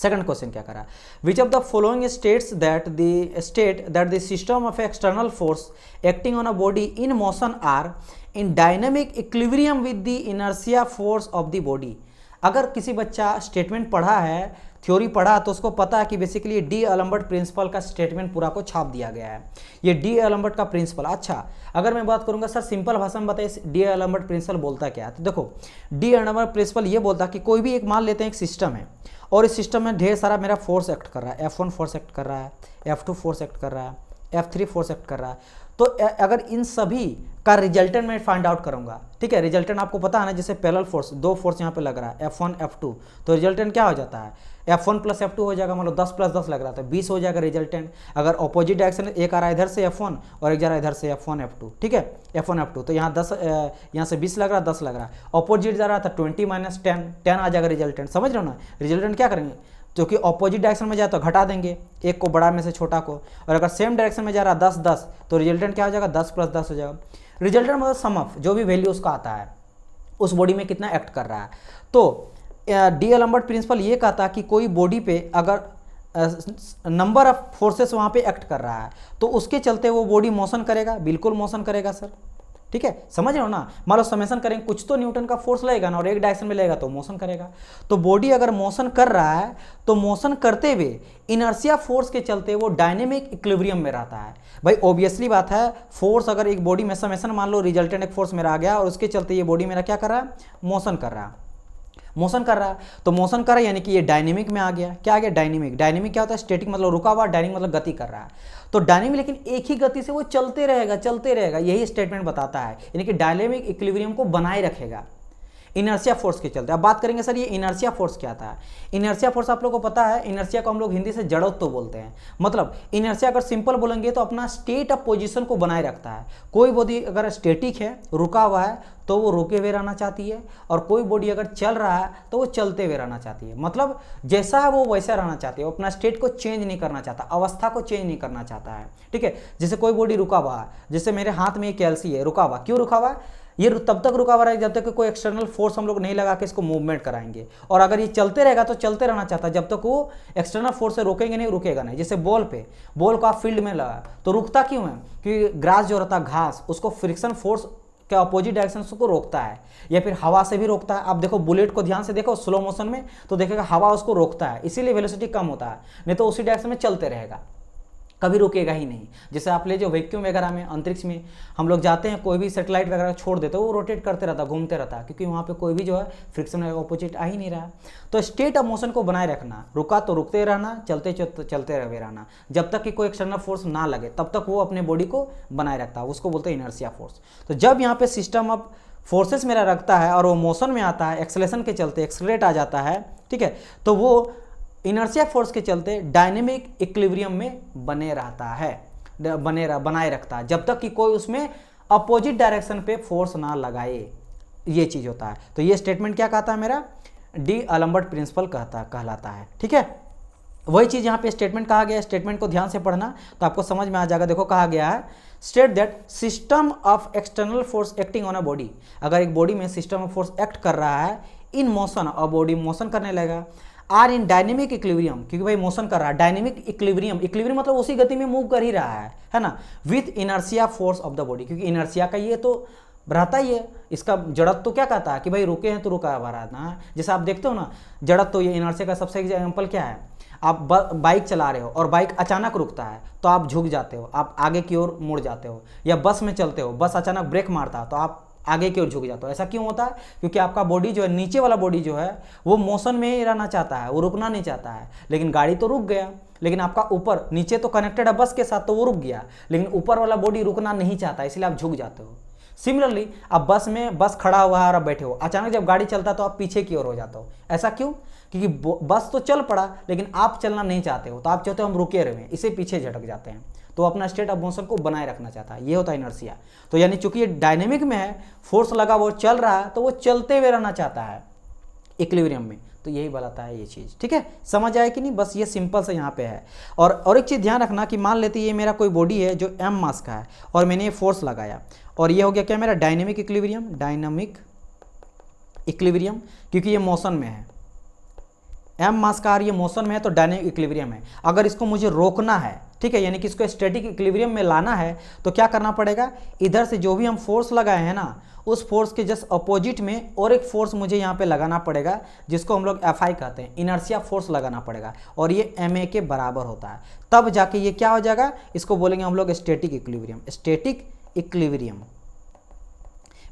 सेकंड क्वेश्चन क्या करा, which of the following state that the system of external force acting on a body in motion are in dynamic equilibrium with the inertia force of the body. अगर किसी बच्चा स्टेटमेंट पढ़ा है, थ्योरी पढ़ा, तो उसको पता है कि बेसिकली डी एलम्बर्ट प्रिंसिपल का स्टेटमेंट पूरा को छाप दिया गया है। ये डी एलम्बर्ट का प्रिंसिपल। अच्छा, अगर मैं बात करूंगा सर सिंपल भाषा में बताइए डी एलम्बर्ट प्रिंसिपल बोलता क्या है, तो देखो डी एलम्बर्ट प्रिंसिपल ये बोलता कि कोई भी एक मान लेते हैं एक सिस्टम है और इस सिस्टम में ढेर सारा मेरा फोर्स एक्ट कर रहा है, F1 फोर्स एक्ट कर रहा है, F2 फोर्स एक्ट कर रहा है, F3 फोर्स एक्ट कर रहा है। तो अगर इन सभी का रिजल्टेंट मैं फाइंड आउट करूंगा, ठीक है, रिजल्टेंट आपको पता है ना, जैसे पैरेलल फोर्स, दो फोर्स यहाँ पे लग रहा है F1 F2, तो रिजल्टेंट क्या हो जाता है F1 प्लस F2 हो जाएगा, मतलब 10 प्लस 10 लग रहा था 20 हो जाएगा रिजल्टेंट। अगर ऑपोजिट डायरेक्शन एक आ रहा है इधर से F1 और एक जा रहा है इधर से F1 F2, ठीक है, F1 F2, तो यहाँ 10 यहाँ से 20 लग रहा है, 10 लग रहा है, ऑपोजिट जा रहा था 20 माइनस 10 आ जाएगा रिजल्टेंट। समझ रहे हो ना, रिजल्टेंट क्या करेंगे, क्योंकि ऑपोजिट डायरेक्शन में जाए तो घटा देंगे एक को बड़ा में से छोटा को, और अगर सेम डायरेक्शन में जा रहा है 10 10, तो रिजल्टेंट क्या हो जाएगा 10 प्लस 10 हो जाएगा। रिजल्टेंट मतलब सम ऑफ जो भी वैल्यू उसका आता है उस बॉडी में कितना एक्ट कर रहा है। तो डी एलम्बर्ट प्रिंसिपल ये कहता है कि कोई बॉडी पे अगर नंबर ऑफ फोर्सेस वहाँ पे एक्ट कर रहा है तो उसके चलते वो बॉडी मोशन करेगा, बिल्कुल मोशन करेगा सर, ठीक है, समझ रहे हो ना। मान लो समेशन करेंगे, कुछ तो न्यूटन का फोर्स लगेगा ना, और एक डायरेक्शन में लगेगा तो मोशन करेगा। तो बॉडी अगर मोशन कर रहा है तो मोशन करते हुए इनर्शिया फोर्स के चलते वो डायनेमिक इक्विलिब्रियम में रहता है। भाई ऑब्वियसली बात है, फोर्स अगर एक बॉडी में समेशन मान लो रिजल्टेंट एक फोर्स मेरा आ गया और उसके चलते ये बॉडी मेरा क्या कर रहा है, मोशन कर रहा है, मोशन कर रहा है। तो मोशन कर रहा है यानी कि ये डायनेमिक में आ गया। क्या आ गया, डायनेमिक। डायनेमिक क्या होता है, स्टैटिक मतलब रुका हुआ, डायनेमिक मतलब गति कर रहा है। तो डायनेमिक लेकिन एक ही गति से वो चलते रहेगा, चलते रहेगा, यही स्टेटमेंट बताता है, यानी कि डायनेमिक इक्विलिब्रियम को बनाए रखेगा इनर्शिया फोर्स के चलते। अब बात करेंगे सर ये इनर्शिया फोर्स क्या था। इनर्शिया फोर्स आप लोगों को पता है, इनर्शिया को हम लोग हिंदी से जड़त्व बोलते हैं। मतलब इनर्शिया अगर सिंपल बोलेंगे तो अपना स्टेट ऑफ पोजीशन को बनाए रखता है। कोई बॉडी अगर स्टैटिक है, रुका हुआ है, तो वो रुके हुए रहना चाहती है, और कोई बॉडी अगर चल रहा है तो वो चलते हुए रहना चाहती है। मतलब जैसा है वो वैसा रहना चाहती है, वो अपना स्टेट को चेंज नहीं करना चाहता, अवस्था को चेंज नहीं करना चाहता है, ठीक है। जैसे कोई बॉडी रुका हुआ है, जैसे मेरे हाथ में एक कैल्सी है, रुका हुआ, क्यों रुका हुआ है, ये तब तक रुका हुआ रहेगा जब तक कि कोई एक्सटर्नल फोर्स हम लोग नहीं लगा के इसको मूवमेंट कराएंगे। और अगर ये चलते रहेगा तो चलते रहना चाहता है, जब तक वो एक्सटर्नल फोर्स से रोकेंगे नहीं, रुकेगा नहीं। जैसे बॉल को आप फील्ड में लगा तो रुकता क्यों है, क्योंकि ग्रास जो रहता है घास, उसको फ्रिक्शन फोर्स के अपोजिट डायरेक्शन को रोकता है, या फिर हवा से भी रोकता है। आप देखो बुलेट को ध्यान से देखो स्लो मोशन में तो देखेगा हवा उसको रोकता है, इसीलिए वेलोसिटी कम होता है, नहीं तो उसी डायरेक्शन में चलते रहेगा, कभी रुकेगा ही नहीं। जैसे आप ले जो वैक्यूम वगैरह में, अंतरिक्ष में हम लोग जाते हैं, कोई भी सैटेलाइट वगैरह छोड़ देते हैं, वो रोटेट करते रहता, घूमते रहता, क्योंकि वहाँ पे कोई भी जो है फ्रिक्शन ऑपोजिट आ ही नहीं रहा। तो स्टेट ऑफ मोशन को बनाए रखना, रुका तो रुकते रहना, चलते चलते रहे रहना, जब तक कि कोई एक्सटर्नल फोर्स ना लगे तब तक वो अपने बॉडी को बनाए रखता है, उसको बोलते हैं इनर्शिया फोर्स। तो जब यहाँ पे सिस्टम ऑफ फोर्सेस मेरा रखता है और वो मोशन में आता है, एक्सेलेरेशन के चलते एक्सेलरेट आ जाता है, ठीक है, तो वो इनर्शिया फोर्स के चलते डायनेमिक इक्विलिब्रियम में बने रहता है, बनाए रखता है, जब तक कि कोई उसमें अपोजिट डायरेक्शन पे फोर्स ना लगाए, ये चीज होता है। तो ये स्टेटमेंट क्या कहता है मेरा, डी एलम्बर्ट प्रिंसिपल कहलाता है, ठीक है। वही चीज यहाँ पे स्टेटमेंट कहा गया है, स्टेटमेंट को ध्यान से पढ़ना तो आपको समझ में आ जाएगा। देखो कहा गया है, state that system of external force acting on a body, अगर एक बॉडी में सिस्टम ऑफ फोर्स एक्ट कर रहा है इन मोशन, और बॉडी मोशन करने लगेगा, आर इन डायनेमिक इक्विलिब्रियम, क्योंकि भाई मोशन कर रहा है, डायनेमिक इक्विलिब्रियम मतलब उसी गति में मूव कर ही रहा है ना, with inertia force of the body, क्योंकि इनर्शिया का ये तो रहता ही है, इसका जड़त्व तो क्या कहता है कि भाई रुके हैं तो रुका हुआ रहना। जैसे आप देखते हो ना जड़त्व, तो ये इनर्शिया का सबसे एग्जाम्पल क्या है, आप बाइक चला रहे हो और बाइक अचानक रुकता है तो आप झुक जाते हो, आप आगे की ओर मुड़ जाते हो, या बस में चलते हो, बस अचानक ब्रेक मारता है तो आप आगे की ओर झुक जाता हो। ऐसा क्यों होता है, क्योंकि आपका बॉडी जो है, नीचे वाला बॉडी जो है वो मोशन में ही रहना चाहता है, वो रुकना नहीं चाहता है। लेकिन गाड़ी तो रुक गया, लेकिन आपका ऊपर नीचे तो कनेक्टेड है बस के साथ, तो वो रुक गया, लेकिन ऊपर वाला बॉडी रुकना नहीं चाहता, इसलिए आप झुक जाते हो। सिमिलरली आप बस खड़ा हुआ है और आप बैठे हो, अचानक जब गाड़ी चलता है तो आप पीछे की ओर हो जाते हो। ऐसा क्यों, क्योंकि बस तो चल पड़ा लेकिन आप चलना नहीं चाहते हो, तो आप चाहते हो हम रुके रहे, इसे पीछे झटक जाते हैं, तो अपना स्टेट ऑफ मोशन को बनाए रखना चाहता है, ये होता है इनर्शिया। तो यानी चूंकि ये डायनेमिक में है, फोर्स लगा वो चल रहा है, तो वो चलते हुए रहना चाहता है इक्विलिब्रियम में, तो यही बताता है ये चीज, ठीक है। समझ आए कि नहीं, बस ये सिंपल से यहाँ पे है। और एक चीज ध्यान रखना कि मान लेते ये मेरा कोई बॉडी है जो m मास का है और मैंने ये फोर्स लगाया, और ये हो गया क्या मेरा डायनेमिक इक्विलिब्रियम, क्योंकि ये मोशन में है, m मास का ये मोशन में है तो डायनेमिक इक्विलिब्रियम है। अगर इसको मुझे रोकना है, ठीक है, यानी कि इसको स्टैटिक इक्विलिब्रियम में लाना है तो क्या करना पड़ेगा, इधर से जो भी हम फोर्स लगाए हैं ना, उस फोर्स के जस्ट अपोजिट में और एक फोर्स मुझे यहाँ पे लगाना पड़ेगा, जिसको हम लोग Fi कहते हैं, इनर्शिया फोर्स लगाना पड़ेगा, और ये ma के बराबर होता है। तब जाके ये क्या हो जाएगा, इसको बोलेंगे हम लोग स्टैटिक इक्विलिब्रियम। स्टैटिक इक्विलिब्रियम,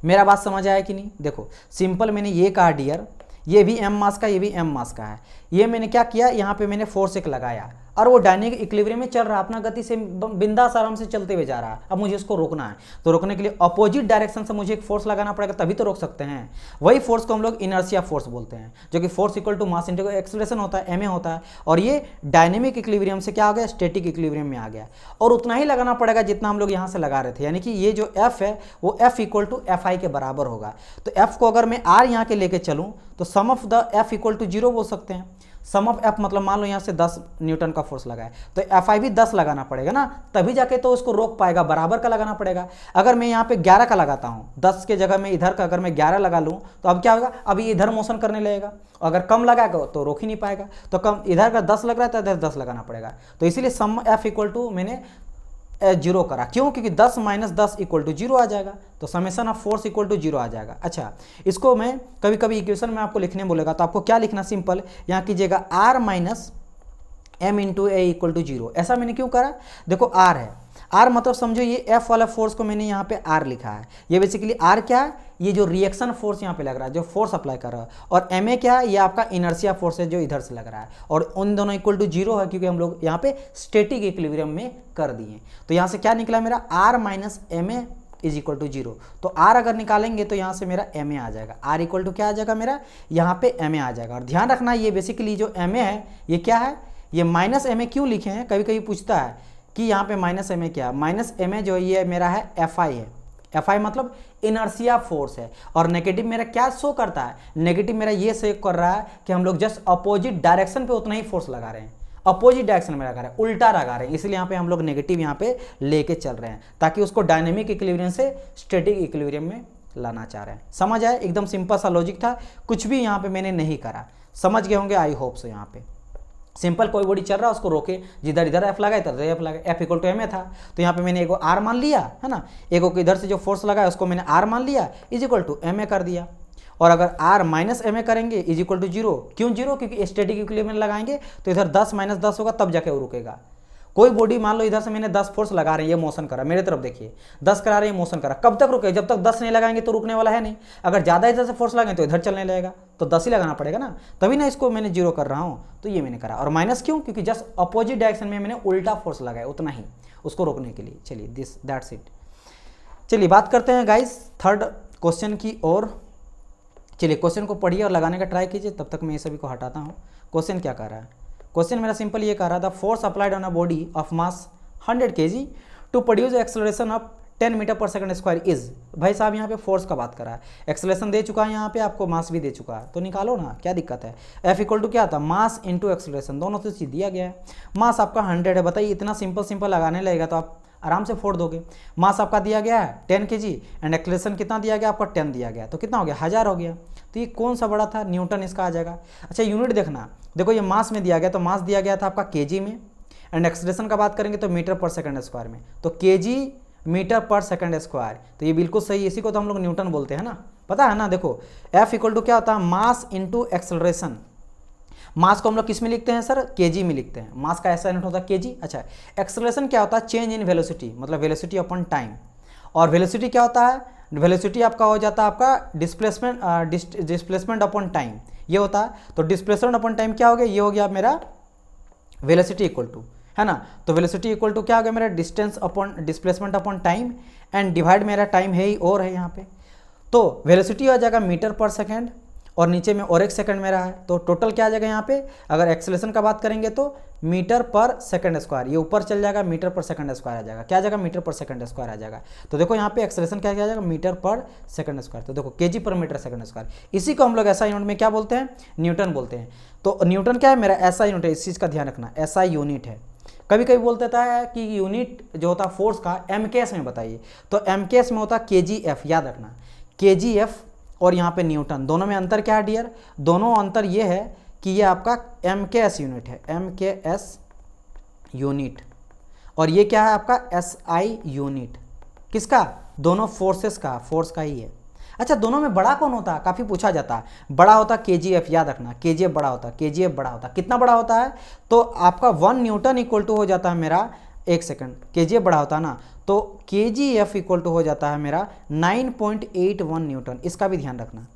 मेरा बात समझ आया कि नहीं? देखो सिंपल मैंने ये कहा डियर, ये भी m मास का, ये भी m मास का है। ये मैंने क्या किया, यहाँ पे मैंने फोर्स एक लगाया और वो डायनेमिक इक्विलिब्रियम में चल रहा है, अपना गति से बिंदास आराम से चलते हुए जा रहा है। अब मुझे इसको रोकना है, तो रोकने के लिए अपोजिट डायरेक्शन से मुझे एक फोर्स लगाना पड़ेगा, तभी तो रोक सकते हैं। वही फोर्स को हम लोग इनर्शिया फोर्स बोलते हैं, जो कि force equal to mass into acceleration होता है, ma होता है। और ये डायनेमिक इक्विलिब्रियम से क्या हो गया, स्टैटिक इक्विलिब्रियम में आ गया, और उतना ही लगाना पड़ेगा जितना हम लोग यहाँ से लगा रहे थे। यानी कि ये जो F है वो F इक्वल टू Fi के बराबर होगा। तो F को अगर मैं R यहाँ के लेके चलूँ तो sum of the F equal to 0 बोल सकते हैं। सम ऑफ F मतलब मान लो यहाँ से 10 न्यूटन का फोर्स लगा है, तो Fi भी 10 लगाना पड़ेगा ना, तभी जाके तो उसको रोक पाएगा, बराबर का लगाना पड़ेगा। अगर मैं यहाँ पे 11 का लगाता हूँ, 10 के जगह में इधर का अगर मैं 11 लगा लूँ तो अब क्या होगा, अब ये इधर मोशन करने लगेगा। अगर कम लगाएगा तो रोक ही नहीं पाएगा, तो कम इधर का 10 लग रहा है तो इधर 10 लगाना पड़ेगा। तो इसीलिए सम F इक्वल टू मैंने 0 करा, क्यों, क्योंकि 10 माइनस 10 इक्वल टू 0 आ जाएगा, तो summation of force equal to 0 आ जाएगा। अच्छा, इसको मैं कभी कभी इक्वेशन में आपको लिखने बोलेगा तो आपको क्या लिखना, सिंपल यहाँ कीजिएगा R minus m into a equal to 0। ऐसा मैंने क्यों करा, देखो R है, R मतलब समझो ये F वाला फोर्स को मैंने यहाँ पे R लिखा है। ये बेसिकली R क्या है, ये जो रिएक्शन फोर्स यहाँ पे लग रहा है, जो फोर्स अप्लाई कर रहा है, और ma क्या है, ये आपका इनर्शिया फोर्स है जो इधर से लग रहा है, और उन दोनों इक्वल टू 0 है क्योंकि हम लोग यहाँ पे स्टैटिक इक्विलिब्रियम में कर दिए। तो यहाँ से क्या निकला मेरा, R minus ma is equal to 0। तो R अगर निकालेंगे तो यहाँ से मेरा ma आ जाएगा, R इक्वल टू क्या आ जाएगा मेरा, यहाँ पे ma आ जाएगा। और ध्यान रखना ये बेसिकली जो ma है ये क्या है, ये माइनस ma क्यों लिखे हैं, कभी कभी पूछता है कि यहाँ पे माइनस ma क्या, माइनस ma जो ये मेरा है Fi है। Fi मतलब इनर्शिया फोर्स है, और नेगेटिव मेरा क्या शो करता है, नेगेटिव मेरा ये शो कर रहा है कि हम लोग जस्ट अपोजिट डायरेक्शन पे उतना ही फोर्स लगा रहे हैं, अपोजिट डायरेक्शन में लगा रहे हैं, उल्टा लगा रहे हैं, इसलिए यहाँ पे हम लोग नेगेटिव यहाँ पे लेके चल रहे हैं, ताकि उसको डायनेमिक इक्विलिब्रियम से स्टैटिक इक्विलिब्रियम में लाना चाह रहे हैं। समझ आए, एकदम सिंपल सा लॉजिक था, कुछ भी यहाँ पे मैंने नहीं करा, समझ गए होंगे, आई होप सो। यहाँ पे सिंपल कोई बॉडी चल रहा है उसको रोके, जिधर इधर F लगा इधर F लगा, F इक्वल टू ma था, तो यहाँ पे मैंने एगो R मान लिया है ना, एगो को इधर से जो फोर्स लगा है उसको मैंने R मान लिया, इज इक्वल टू ma कर दिया। और अगर R माइनस ma करेंगे इज इक्वल टू 0, क्यों 0, क्योंकि स्टैटिक इक्विलिब्रियम लगाएंगे तो इधर 10 माइनस 10 होगा, तब जाके वो रुकेगा। कोई बॉडी मान लो इधर से मैंने 10 फोर्स लगा रहे हैं, ये मोशन करा, मेरे तरफ देखिए 10 करा रहे हैं, मोशन करा, कब तक रुके, जब तक 10 नहीं लगाएंगे तो रुकने वाला है नहीं। अगर ज़्यादा इधर से फोर्स लगाएंगे तो इधर चलने लगेगा, तो 10 ही लगाना पड़ेगा ना, तभी ना इसको मैंने 0 कर रहा हूँ। तो ये मैंने करा, और माइनस क्यों, क्योंकि जस्ट अपोजिट डायरेक्शन में मैंने उल्टा फोर्स लगाया, उतना ही उसको रोकने के लिए। चलिए दिस दैट्स इट। चलिए बात करते हैं गाइस थर्ड क्वेश्चन की ओर। चलिए क्वेश्चन को पढ़िए और लगाने का ट्राई कीजिए, तब तक मैं ये सभी को हटाता हूँ। क्वेश्चन क्या कर रहा है, क्वेश्चन मेरा सिंपल ये कह रहा था, force applied on a body of mass 100 kg to produce acceleration of 10 metre per second square is. भाई साहब यहाँ पे फोर्स का बात कर रहा है, एक्सेलरेशन दे चुका है, यहाँ पे आपको मास भी दे चुका है, तो निकालो ना, क्या दिक्कत है। F इक्वल टू क्या था, मास इंटू एक्सेलरेशन, दोनों से चीज दिया गया है। मास आपका 100 है, बताइए इतना सिंपल लगाने लगेगा तो आप आराम से फोड़ दोगे। मास आपका दिया गया है 10 kg एंड एक्सेलरेशन कितना दिया गया आपका 10 दिया गया, तो कितना हो गया 1000 हो गया। तो ये कौन सा बड़ा था, न्यूटन इसका आ जाएगा। अच्छा यूनिट देखना, देखो ये मास में दिया गया, तो मास दिया गया था आपका kg में, एंड एक्सेलरेशन का बात करेंगे तो मीटर पर सेकंड स्क्वायर में, तो kg metre per second square, तो ये बिल्कुल सही, इसी को तो हम लोग न्यूटन बोलते हैं ना, पता है ना। देखो F इक्वल टू क्या होता है, मास इंटू एक्सेलरेशन। मास को हम लोग किस में लिखते हैं सर, kg में लिखते हैं, मास का ऐसा यूनिट होता है kg। अच्छा एक्सेलरेशन क्या होता है, चेंज इन वेलोसिटी, मतलब वेलोसिटी अपॉन टाइम। और वेलोसिटी क्या होता है, वेलोसिटी आपका हो जाता है आपका डिस्प्लेसमेंट अपॉन टाइम, ये होता है। तो डिस्प्लेसमेंट अपॉन टाइम क्या हो गया, ये हो गया मेरा वेलोसिटी इक्वल टू, है ना। तो वेलोसिटी इक्वल टू क्या हो गया मेरा, distance upon displacement upon time, and divide मेरा टाइम है ही और है यहाँ पे। तो वेलोसिटी आ जाएगा मीटर पर सेकेंड, और नीचे में और एक सेकंड मेरा है, तो टोटल क्या आ जाएगा यहाँ पे, अगर एक्सेलरेशन का बात करेंगे तो मीटर पर सेकंड स्क्वायर, ये ऊपर चल जाएगा, मीटर पर सेकंड स्क्वायर आ जाएगा, क्या आ जाएगा, मीटर पर सेकंड स्क्वायर आ जाएगा। तो देखो यहाँ पे एक्सेलरेशन क्या आ जाएगा, मीटर पर सेकंड स्क्वायर, तो देखो kg पर मीटर सेकंड स्क्वायर, इसी को हम लोग ऐसा यूनिट में क्या बोलते हैं, न्यूटन बोलते हैं। तो न्यूटन क्या है मेरा, ऐसा यूनिट है, इस चीज़ का ध्यान रखना, ऐसा यूनिट है। कभी कभी बोल देता है कि यूनिट जो होता है फोर्स का MKS में बताइए, तो MKS में होता है kgf, याद रखना kgf, और यहाँ पे न्यूटन, दोनों में अंतर क्या है डियर, दोनों अंतर ये है कि ये आपका MKS यूनिट है, MKS यूनिट, और ये क्या है आपका SI यूनिट। किसका? दोनों फोर्सेस का, फोर्स का ही है। अच्छा, दोनों में बड़ा कौन होता है? काफ़ी पूछा जाता है। बड़ा होता है KGF, याद रखना, KGF बड़ा होता है, KGF बड़ा होता है। कितना बड़ा होता है? तो आपका 1 न्यूटन इक्वल टू हो जाता है मेरा, एक सेकंड, KGF बड़ा होता है ना, तो KGF इक्वल टू हो जाता है मेरा 9.81 न्यूटन। इसका भी ध्यान रखना,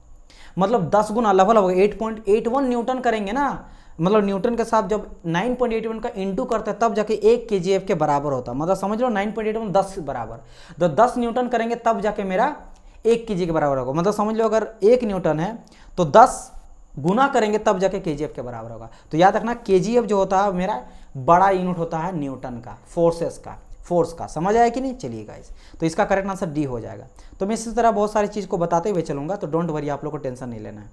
मतलब 10 गुना लगभग 8.81 न्यूटन करेंगे ना, मतलब न्यूटन के साथ जब 9.81 का इंटू करते हैं तब जाके 1 KGF के बराबर होता है। मतलब समझ लो 9.81 10 बराबर, तो 10 न्यूटन करेंगे तब जाके मेरा 1 KG के बराबर होगा। मतलब समझ लो अगर 1 न्यूटन है तो 10 गुना करेंगे तब जाके KGF के बराबर होगा। तो याद रखना KGF जो होता है मेरा बड़ा यूनिट होता है न्यूटन का, फोर्सेस का, फोर्स का। समझ आया कि नहीं? चलिए गाइस, तो इसका करेक्ट आंसर डी हो जाएगा। तो मैं इसी तरह बहुत सारी चीज़ को बताते हुए चलूंगा, तो डोंट वरी, आप लोग को टेंशन नहीं लेना है।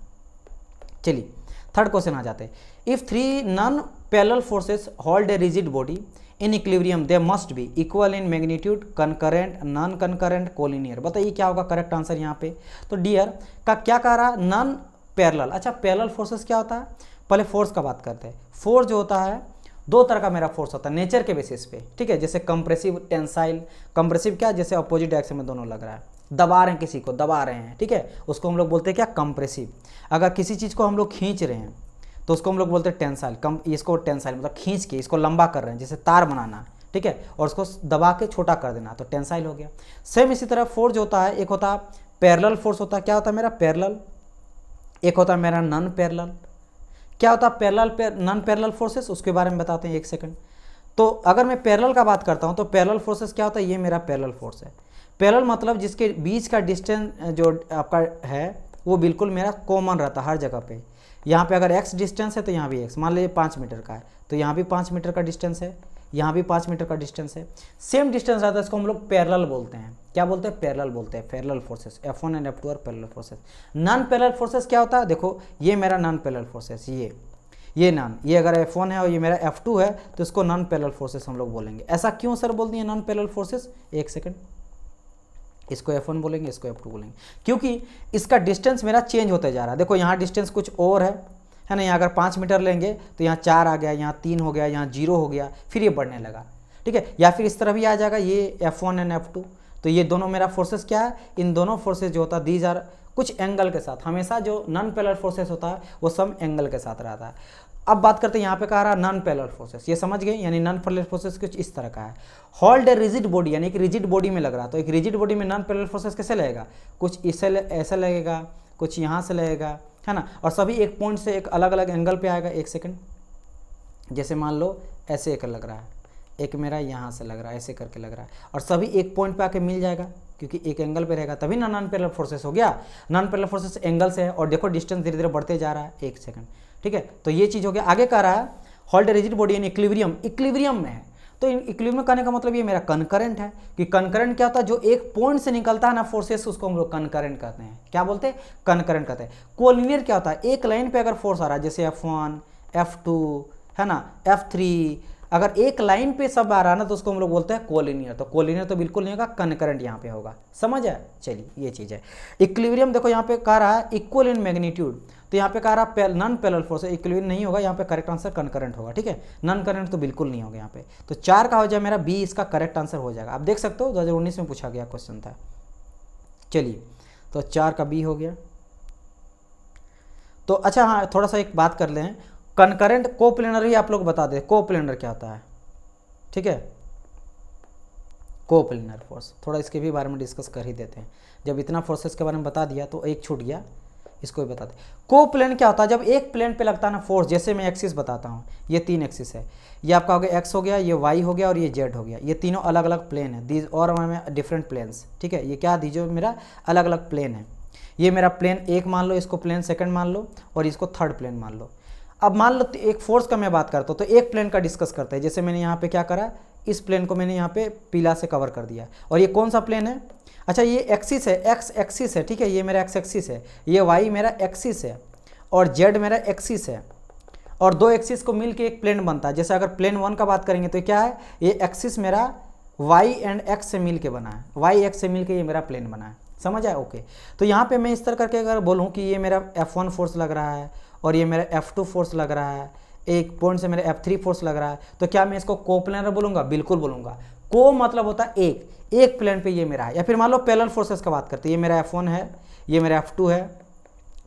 चलिए थर्ड क्वेश्चन आ जाते हैं। If 3 non parallel forces hold a rigid body in equilibrium they must be equal in magnitude, concurrent, non concurrent, collinear. बताइए क्या होगा करेक्ट आंसर यहाँ पे? तो डियर का क्या कह रहा है? Non parallel. अच्छा, पैरेलल फोर्सेस क्या होता है? पहले फोर्स का बात करते हैं। फोर्स जो होता है दो तरह का मेरा फोर्स होता है नेचर के बेसिस पे, ठीक है, जैसे कंप्रेसिव, टेंसाइल। कंप्रेसिव क्या? जैसे अपोजिट डायरेक्शन में दोनों लग रहा है, दबा रहे हैं, किसी को दबा रहे हैं, ठीक है, उसको हम लोग बोलते हैं क्या? कंप्रेसिव। अगर किसी चीज़ को हम लोग खींच रहे हैं तो उसको हम लोग बोलते हैं टेंसाइल। इसको टेंसाइल मतलब खींच के इसको लंबा कर रहे हैं, जैसे तार बनाना, ठीक है, और उसको दबा के छोटा कर देना, तो टेंसाइल हो गया। सेम इसी तरह फोर्स जो होता है, एक होता है पैरेलल फोर्स होता है। क्या होता है मेरा? पैरेलल। एक होता है मेरा नॉन पैरेलल। क्या होता है पैरेलल, नॉन पैरेलल फोर्सेस? उसके बारे में बताते हैं, एक सेकंड। तो अगर मैं पैरेलल का बात करता हूं तो पैरेलल फोर्सेस क्या होता है? ये मेरा पैरेलल फोर्स है। पैरेलल मतलब जिसके बीच का डिस्टेंस जो आपका है वो बिल्कुल मेरा कॉमन रहता है हर जगह पे। यहाँ पे अगर x डिस्टेंस है तो यहाँ भी x, मान लीजिए 5 मीटर का है तो यहाँ भी 5 मीटर का डिस्टेंस है, यहाँ भी 5 मीटर का डिस्टेंस है, सेम डिस्टेंस रहता है, इसको हम लोग पैरेलल बोलते हैं। क्या बोलते हैं? पैरेलल बोलते हैं, parallel forces. F1 and F2 और parallel forces. Non parallel forces क्या होता है? देखो ये मेरा नॉन पैरेलल फोर्सेस, ये नॉन, ये अगर F1 है और ये मेरा F2 है तो इसको नॉन पैरेलल फोर्सेस हम लोग बोलेंगे। ऐसा क्यों सर बोल दिए नॉन पैरेलल फोर्सेस? एक सेकंड, इसको F1 बोलेंगे, इसको F2 बोलेंगे, क्योंकि इसका डिस्टेंस मेरा चेंज होते जा रहा है। देखो यहाँ डिस्टेंस कुछ और है ना, यहाँ अगर 5 मीटर लेंगे तो यहाँ 4 आ गया, यहाँ 3 हो गया, यहाँ 0 हो गया, फिर ये बढ़ने लगा, ठीक है, या फिर इस तरह भी आ जाएगा, ये F1 एंड F2। तो ये दोनों मेरा फोर्सेस क्या है? इन दोनों फोर्सेस जो होता है दीज आर कुछ एंगल के साथ, हमेशा जो नॉन पैरेलल फोर्सेस होता है वो सब एंगल के साथ रहता है। अब बात करते हैं यहाँ पे कह रहा है नॉन पैरेलल फोर्सेस, ये समझ गए, यानी नॉन पैरेलल फोर्सेस कुछ इस तरह का है। होल्ड ए रिजिड बॉडी, यानी कि रिजिड बॉडी में लग रहा है, तो एक रिजिड बॉडी में नॉन पैरेलल फोर्सेस कैसे लगेगा? कुछ इससे ऐसे लगेगा, कुछ यहाँ से लगेगा, है ना, और सभी एक पॉइंट से एक अलग अलग एंगल पे आएगा। एक सेकंड, जैसे मान लो ऐसे एक लग रहा है, एक मेरा यहाँ से लग रहा है, ऐसे करके लग रहा है, और सभी एक पॉइंट पे आके मिल जाएगा क्योंकि एक एंगल पे रहेगा, तभी ना नॉन पैरेलल फोर्सेस हो गया। नॉन पैरेलल फोर्सेस एंगल से है, और देखो डिस्टेंस धीरे धीरे बढ़ते जा रहा है। एक सेकंड, ठीक है, तो ये चीज़ हो गया। आगे कह रहा है hold a rigid body in equilibrium, equilibrium में है, तो इक्विलिब्रियम कहने का मतलब ये मेरा कनकरेंट है, कि कनकरेंट क्या होता है? जो एक पॉइंट से निकलता है ना फोर्सेस, उसको हम लोग कनकरेंट कहते हैं। क्या बोलते हैं? कनकरेंट कहते हैं। कोलिनियर क्या होता है? एक लाइन पे अगर फोर्स आ रहा है, जैसे F1, F2, है ना, F3, अगर एक लाइन पे सब आ रहा है ना तो उसको हम लोग बोलते हैं कोलिनियर। तो कोलिनियर तो बिल्कुल नहीं होगा, कनकरेंट यहाँ पे होगा। समझ आया? चलिए ये चीज़ है। इक्विलिब्रियम देखो यहाँ पे कह रहा है इक्वल इन मैग्नीट्यूड, तो यहाँ पे कह रहा है नॉन पैरेलल फोर्स, इक्विलिब्रियम नहीं होगा, यहाँ पे करेक्ट आंसर कनकरेंट होगा, ठीक है, नॉन करेंट तो बिल्कुल नहीं होगा यहाँ पे। तो 4 का हो जाए मेरा बी, इसका करेक्ट आंसर हो जाएगा। आप देख सकते हो 2019 में पूछा गया क्वेश्चन था। चलिए, तो 4 का बी हो गया। तो अच्छा हाँ, थोड़ा सा एक बात कर लें, कनकरेंट कोप्लेनर ही आप लोग बता दें, कोप्लेनर क्या होता है, ठीक है, कोप्लेनर फोर्स, थोड़ा इसके भी बारे में डिस्कस कर ही देते हैं। जब इतना फोर्सेस के बारे में बता दिया तो एक छूट गया, इसको भी बता दें। कोप्लेन क्या होता है? जब एक प्लेन पे लगता है ना फोर्स, जैसे मैं एक्सिस बताता हूँ, ये 3 एक्सिस है, ये आपका हो गया एक्स हो गया, ये वाई हो गया और ये जेड हो गया, ये तीनों अलग अलग प्लेन है, दीज और में डिफरेंट प्लेन्स, ठीक है, ये क्या दीजिए मेरा अलग अलग प्लेन है। ये मेरा प्लेन 1 मान लो, इसको प्लेन 2 मान लो, और इसको 3rd प्लेन मान लो। अब मान लो एक फोर्स का मैं बात करता हूँ, तो एक प्लेन का डिस्कस करते हैं। जैसे मैंने यहाँ पे क्या करा, इस प्लेन को मैंने यहाँ पे पीला से कवर कर दिया, और ये कौन सा प्लेन है? अच्छा, ये एक्सिस है, एक्स एक्सिस है, ठीक है, ये मेरा एक्स एक्सिस है, ये वाई मेरा एक्सिस है, और जेड मेरा एक्सिस है, और 2 एक्सिस को मिल के एक प्लेन बनता है। जैसे अगर प्लेन 1 का बात करेंगे तो क्या है? ये एक्सिस मेरा वाई एंड एक्स से मिल के बना है, वाई एक्स से मिल के ये मेरा प्लेन बना है। समझ आए? ओके। तो यहाँ पे मैं इस तरह करके अगर बोलूँ कि ये मेरा F1 फोर्स लग रहा है और ये मेरा F2 फोर्स लग रहा है, एक पॉइंट से मेरा F3 फोर्स लग रहा है, तो क्या मैं इसको कोप्लेनर बोलूँगा? बिल्कुल बोलूँगा। को मतलब होता है एक प्लेन पे ये मेरा है। या फिर मान लो पैरेलल फोर्सेस का बात करते हैं, ये मेरा F1 है, ये मेरा F2 है,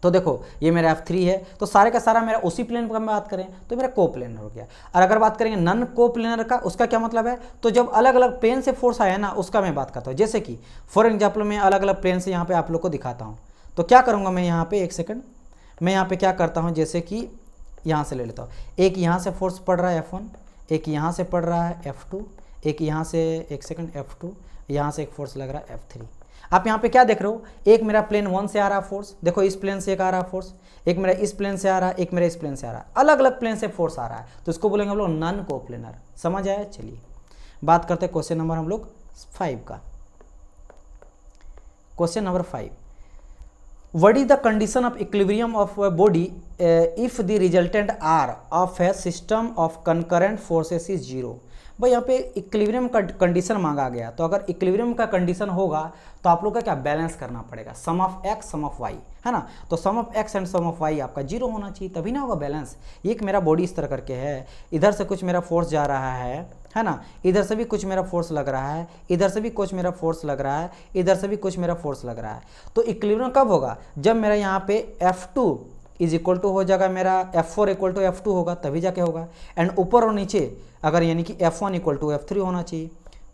तो देखो ये मेरा F3 है, तो सारे का सारा मेरा उसी प्लेन पर बात करें तो मेरा कोप्लेनर हो गया। और अगर बात करेंगे नन कोप्लेनर का, उसका क्या मतलब है? तो जब अलग अलग प्लेन से फोर्स आया ना, उसका मैं बात करता हूँ। जैसे कि फॉर एग्जाम्पल मैं अलग अलग प्लेन से यहाँ पे आप लोग को दिखाता हूँ। तो क्या करूँगा मैं यहाँ पे, एक सेकंड, मैं यहाँ पे क्या करता हूँ, जैसे कि यहाँ से ले लेता हूँ। एक यहाँ से फोर्स पड़ रहा है F1, एक यहाँ से पड़ रहा है F2, एक यहाँ से, एक सेकंड, F2, यहाँ से एक फोर्स लग रहा है F3। आप यहाँ पे क्या देख रहे हो? एक मेरा प्लेन 1 से आ रहा फोर्स, देखो इस प्लेन से एक आ रहा फोर्स, एक मेरा इस प्लेन से आ रहा है, एक मेरा इस प्लेन से आ रहा है, अलग अलग प्लेन से फोर्स आ रहा है, तो इसको बोलेंगे हम लोग नन कोप्लेनर। समझ आया? चलिए बात करते हैं क्वेश्चन नंबर हम लोग 5 का। Question number 5, what is the condition of equilibrium of a body if the resultant R of A system of concurrent forces is 0। भाई यहाँ पे इक्विलिब्रियम का कंडीशन मांगा गया, तो अगर इक्विलिब्रियम का कंडीशन होगा तो आप लोग का क्या बैलेंस करना पड़ेगा, sum of X sum of Y, है ना। तो sum of X and sum of Y आपका 0 होना चाहिए, तभी ना होगा बैलेंस। एक मेरा बॉडी इस तरह करके है, इधर से कुछ मेरा फोर्स जा रहा है ना, इधर से भी कुछ मेरा फोर्स लग रहा है, इधर से भी कुछ मेरा फोर्स लग रहा है, इधर से भी कुछ मेरा फोर्स लग रहा है। तो इक्विलिब्रियम कब होगा? जब मेरा यहाँ पे F2 इज इक्वल टू हो जाएगा मेरा F4 इक्वल टू F2 होगा, तभी जाके होगा। एंड ऊपर और नीचे अगर यानी कि F1 इक्वल टू F3 होना चाहिए,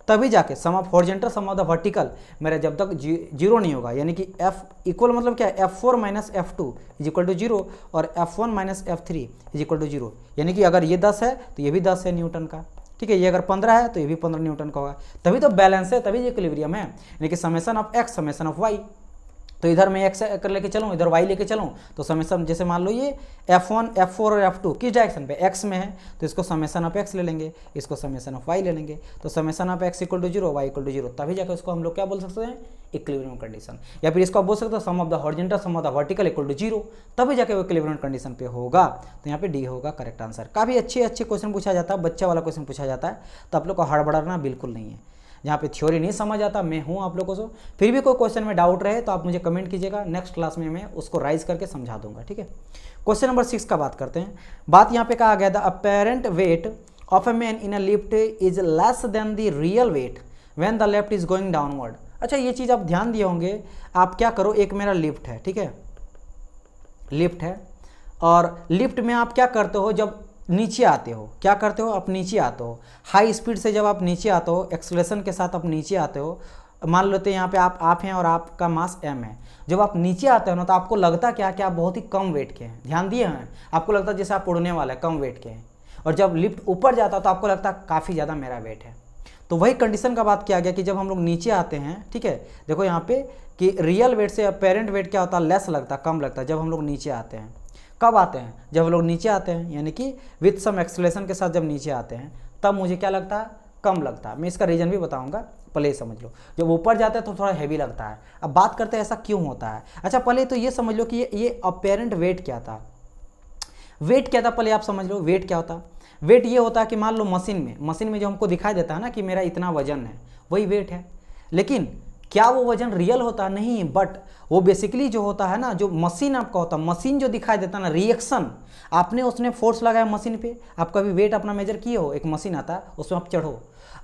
तभी जाके sum of horizontal sum of the vertical मेरा जब तक 0 नहीं होगा, यानी कि F इक्वल मतलब क्या है, F4 minus F2 is equal to 0 और F1 minus F3 is equal to 0। यानी कि अगर ये 10 है तो ये भी 10 है न्यूटन का, ठीक है। ये अगर 15 है तो ये भी 15 न्यूटन का होगा, तभी तो बैलेंस है, तभी इक्विलिब्रियम है। यानी कि summation of x summation of y, तो इधर मैं एक्स कर लेके चलूँ, इधर वाई लेके चलूँ, तो समेशन, जैसे मान लो ये F1 F4 और F2 किस डायरेक्शन पे, एक्स में है, तो इसको समेशन ऑफ एक्स ले लेंगे, इसको समेशन ऑफ वाई ले लेंगे। तो summation of x equal to 0, y equal to 0, तभी जाकर इसको हम लोग क्या बोल सकते हैं, इक्विलिब्रियम कंडीशन। या फिर इसको आप बोल सकते हो sum of the horizontal sum of the vertical equal to 0, तभी जाके वो इक्विलिब्रियम कंडीशन पे होगा। तो यहाँ पे डी होगा करेक्ट आंसर। काफ़ी अच्छे क्वेश्चन पूछा जाता है, बच्चा वाला क्वेश्चन पूछा जाता है, तो आप लोग को हड़बड़ाना बिल्कुल नहीं है। जहाँ पे थ्योरी नहीं समझ आता, मैं हूँ आप लोगों को। फिर भी कोई क्वेश्चन में डाउट रहे तो आप मुझे कमेंट कीजिएगा, नेक्स्ट क्लास में मैं उसको राइज करके समझा दूंगा, ठीक है। क्वेश्चन नंबर 6 का बात करते हैं। बात यहाँ पे कहा गया था apparent weight of a man in a lift is less than the real weight when the lift is going downward. अच्छा, ये चीज़ आप ध्यान दिए होंगे। आप क्या करो, एक मेरा लिफ्ट है, ठीक है, लिफ्ट है, और लिफ्ट में आप क्या करते हो, जब नीचे आते हो, क्या करते हो, आप नीचे आते हो हाई स्पीड से, जब आप नीचे आते हो एक्सेलरेशन के साथ आप नीचे आते हो, मान लेते हैं यहाँ पे आप हैं और आपका मास m है। जब आप नीचे आते हो ना, तो आपको लगता क्या कि आप बहुत ही कम वेट के हैं, ध्यान दिए हैं, आपको लगता है जैसे आप उड़ने वाला है, कम वेट के हैं। और जब लिफ्ट ऊपर जाता है तो आपको लगता है काफ़ी ज़्यादा मेरा वेट है। तो वही कंडीशन का बात किया गया कि जब हम लोग नीचे आते हैं, ठीक है, देखो यहाँ पे कि रियल वेट से अपेरेंट वेट क्या होता है, लेस लगता है, कम लगता है जब हम लोग नीचे आते हैं। कब आते हैं, जब हम लोग नीचे आते हैं, यानी कि विथ सम एक्सेलरेशन के साथ जब नीचे आते हैं, तब मुझे क्या लगता है, कम लगता है। मैं इसका रीज़न भी बताऊंगा, पहले समझ लो। जब ऊपर जाता है तो थोड़ा हैवी लगता है। अब बात करते हैं ऐसा क्यों होता है। अच्छा, पहले तो ये समझ लो कि ये अपेरेंट वेट क्या था। वेट क्या था, पहले आप समझ लो वेट क्या होता। वेट ये होता है कि मान लो मशीन में जो हमको दिखाई देता है ना कि मेरा इतना वजन है, वही वेट है। लेकिन क्या वो वजन रियल होता है? नहीं, बट वो बेसिकली जो होता है ना, जो मशीन आपका होता है, मशीन जो दिखाई देता है ना, रिएक्शन, आपने उसने फोर्स लगाया मशीन पे, आप कभी वेट अपना मेजर किए हो, एक मशीन आता है उसमें आप चढ़ो,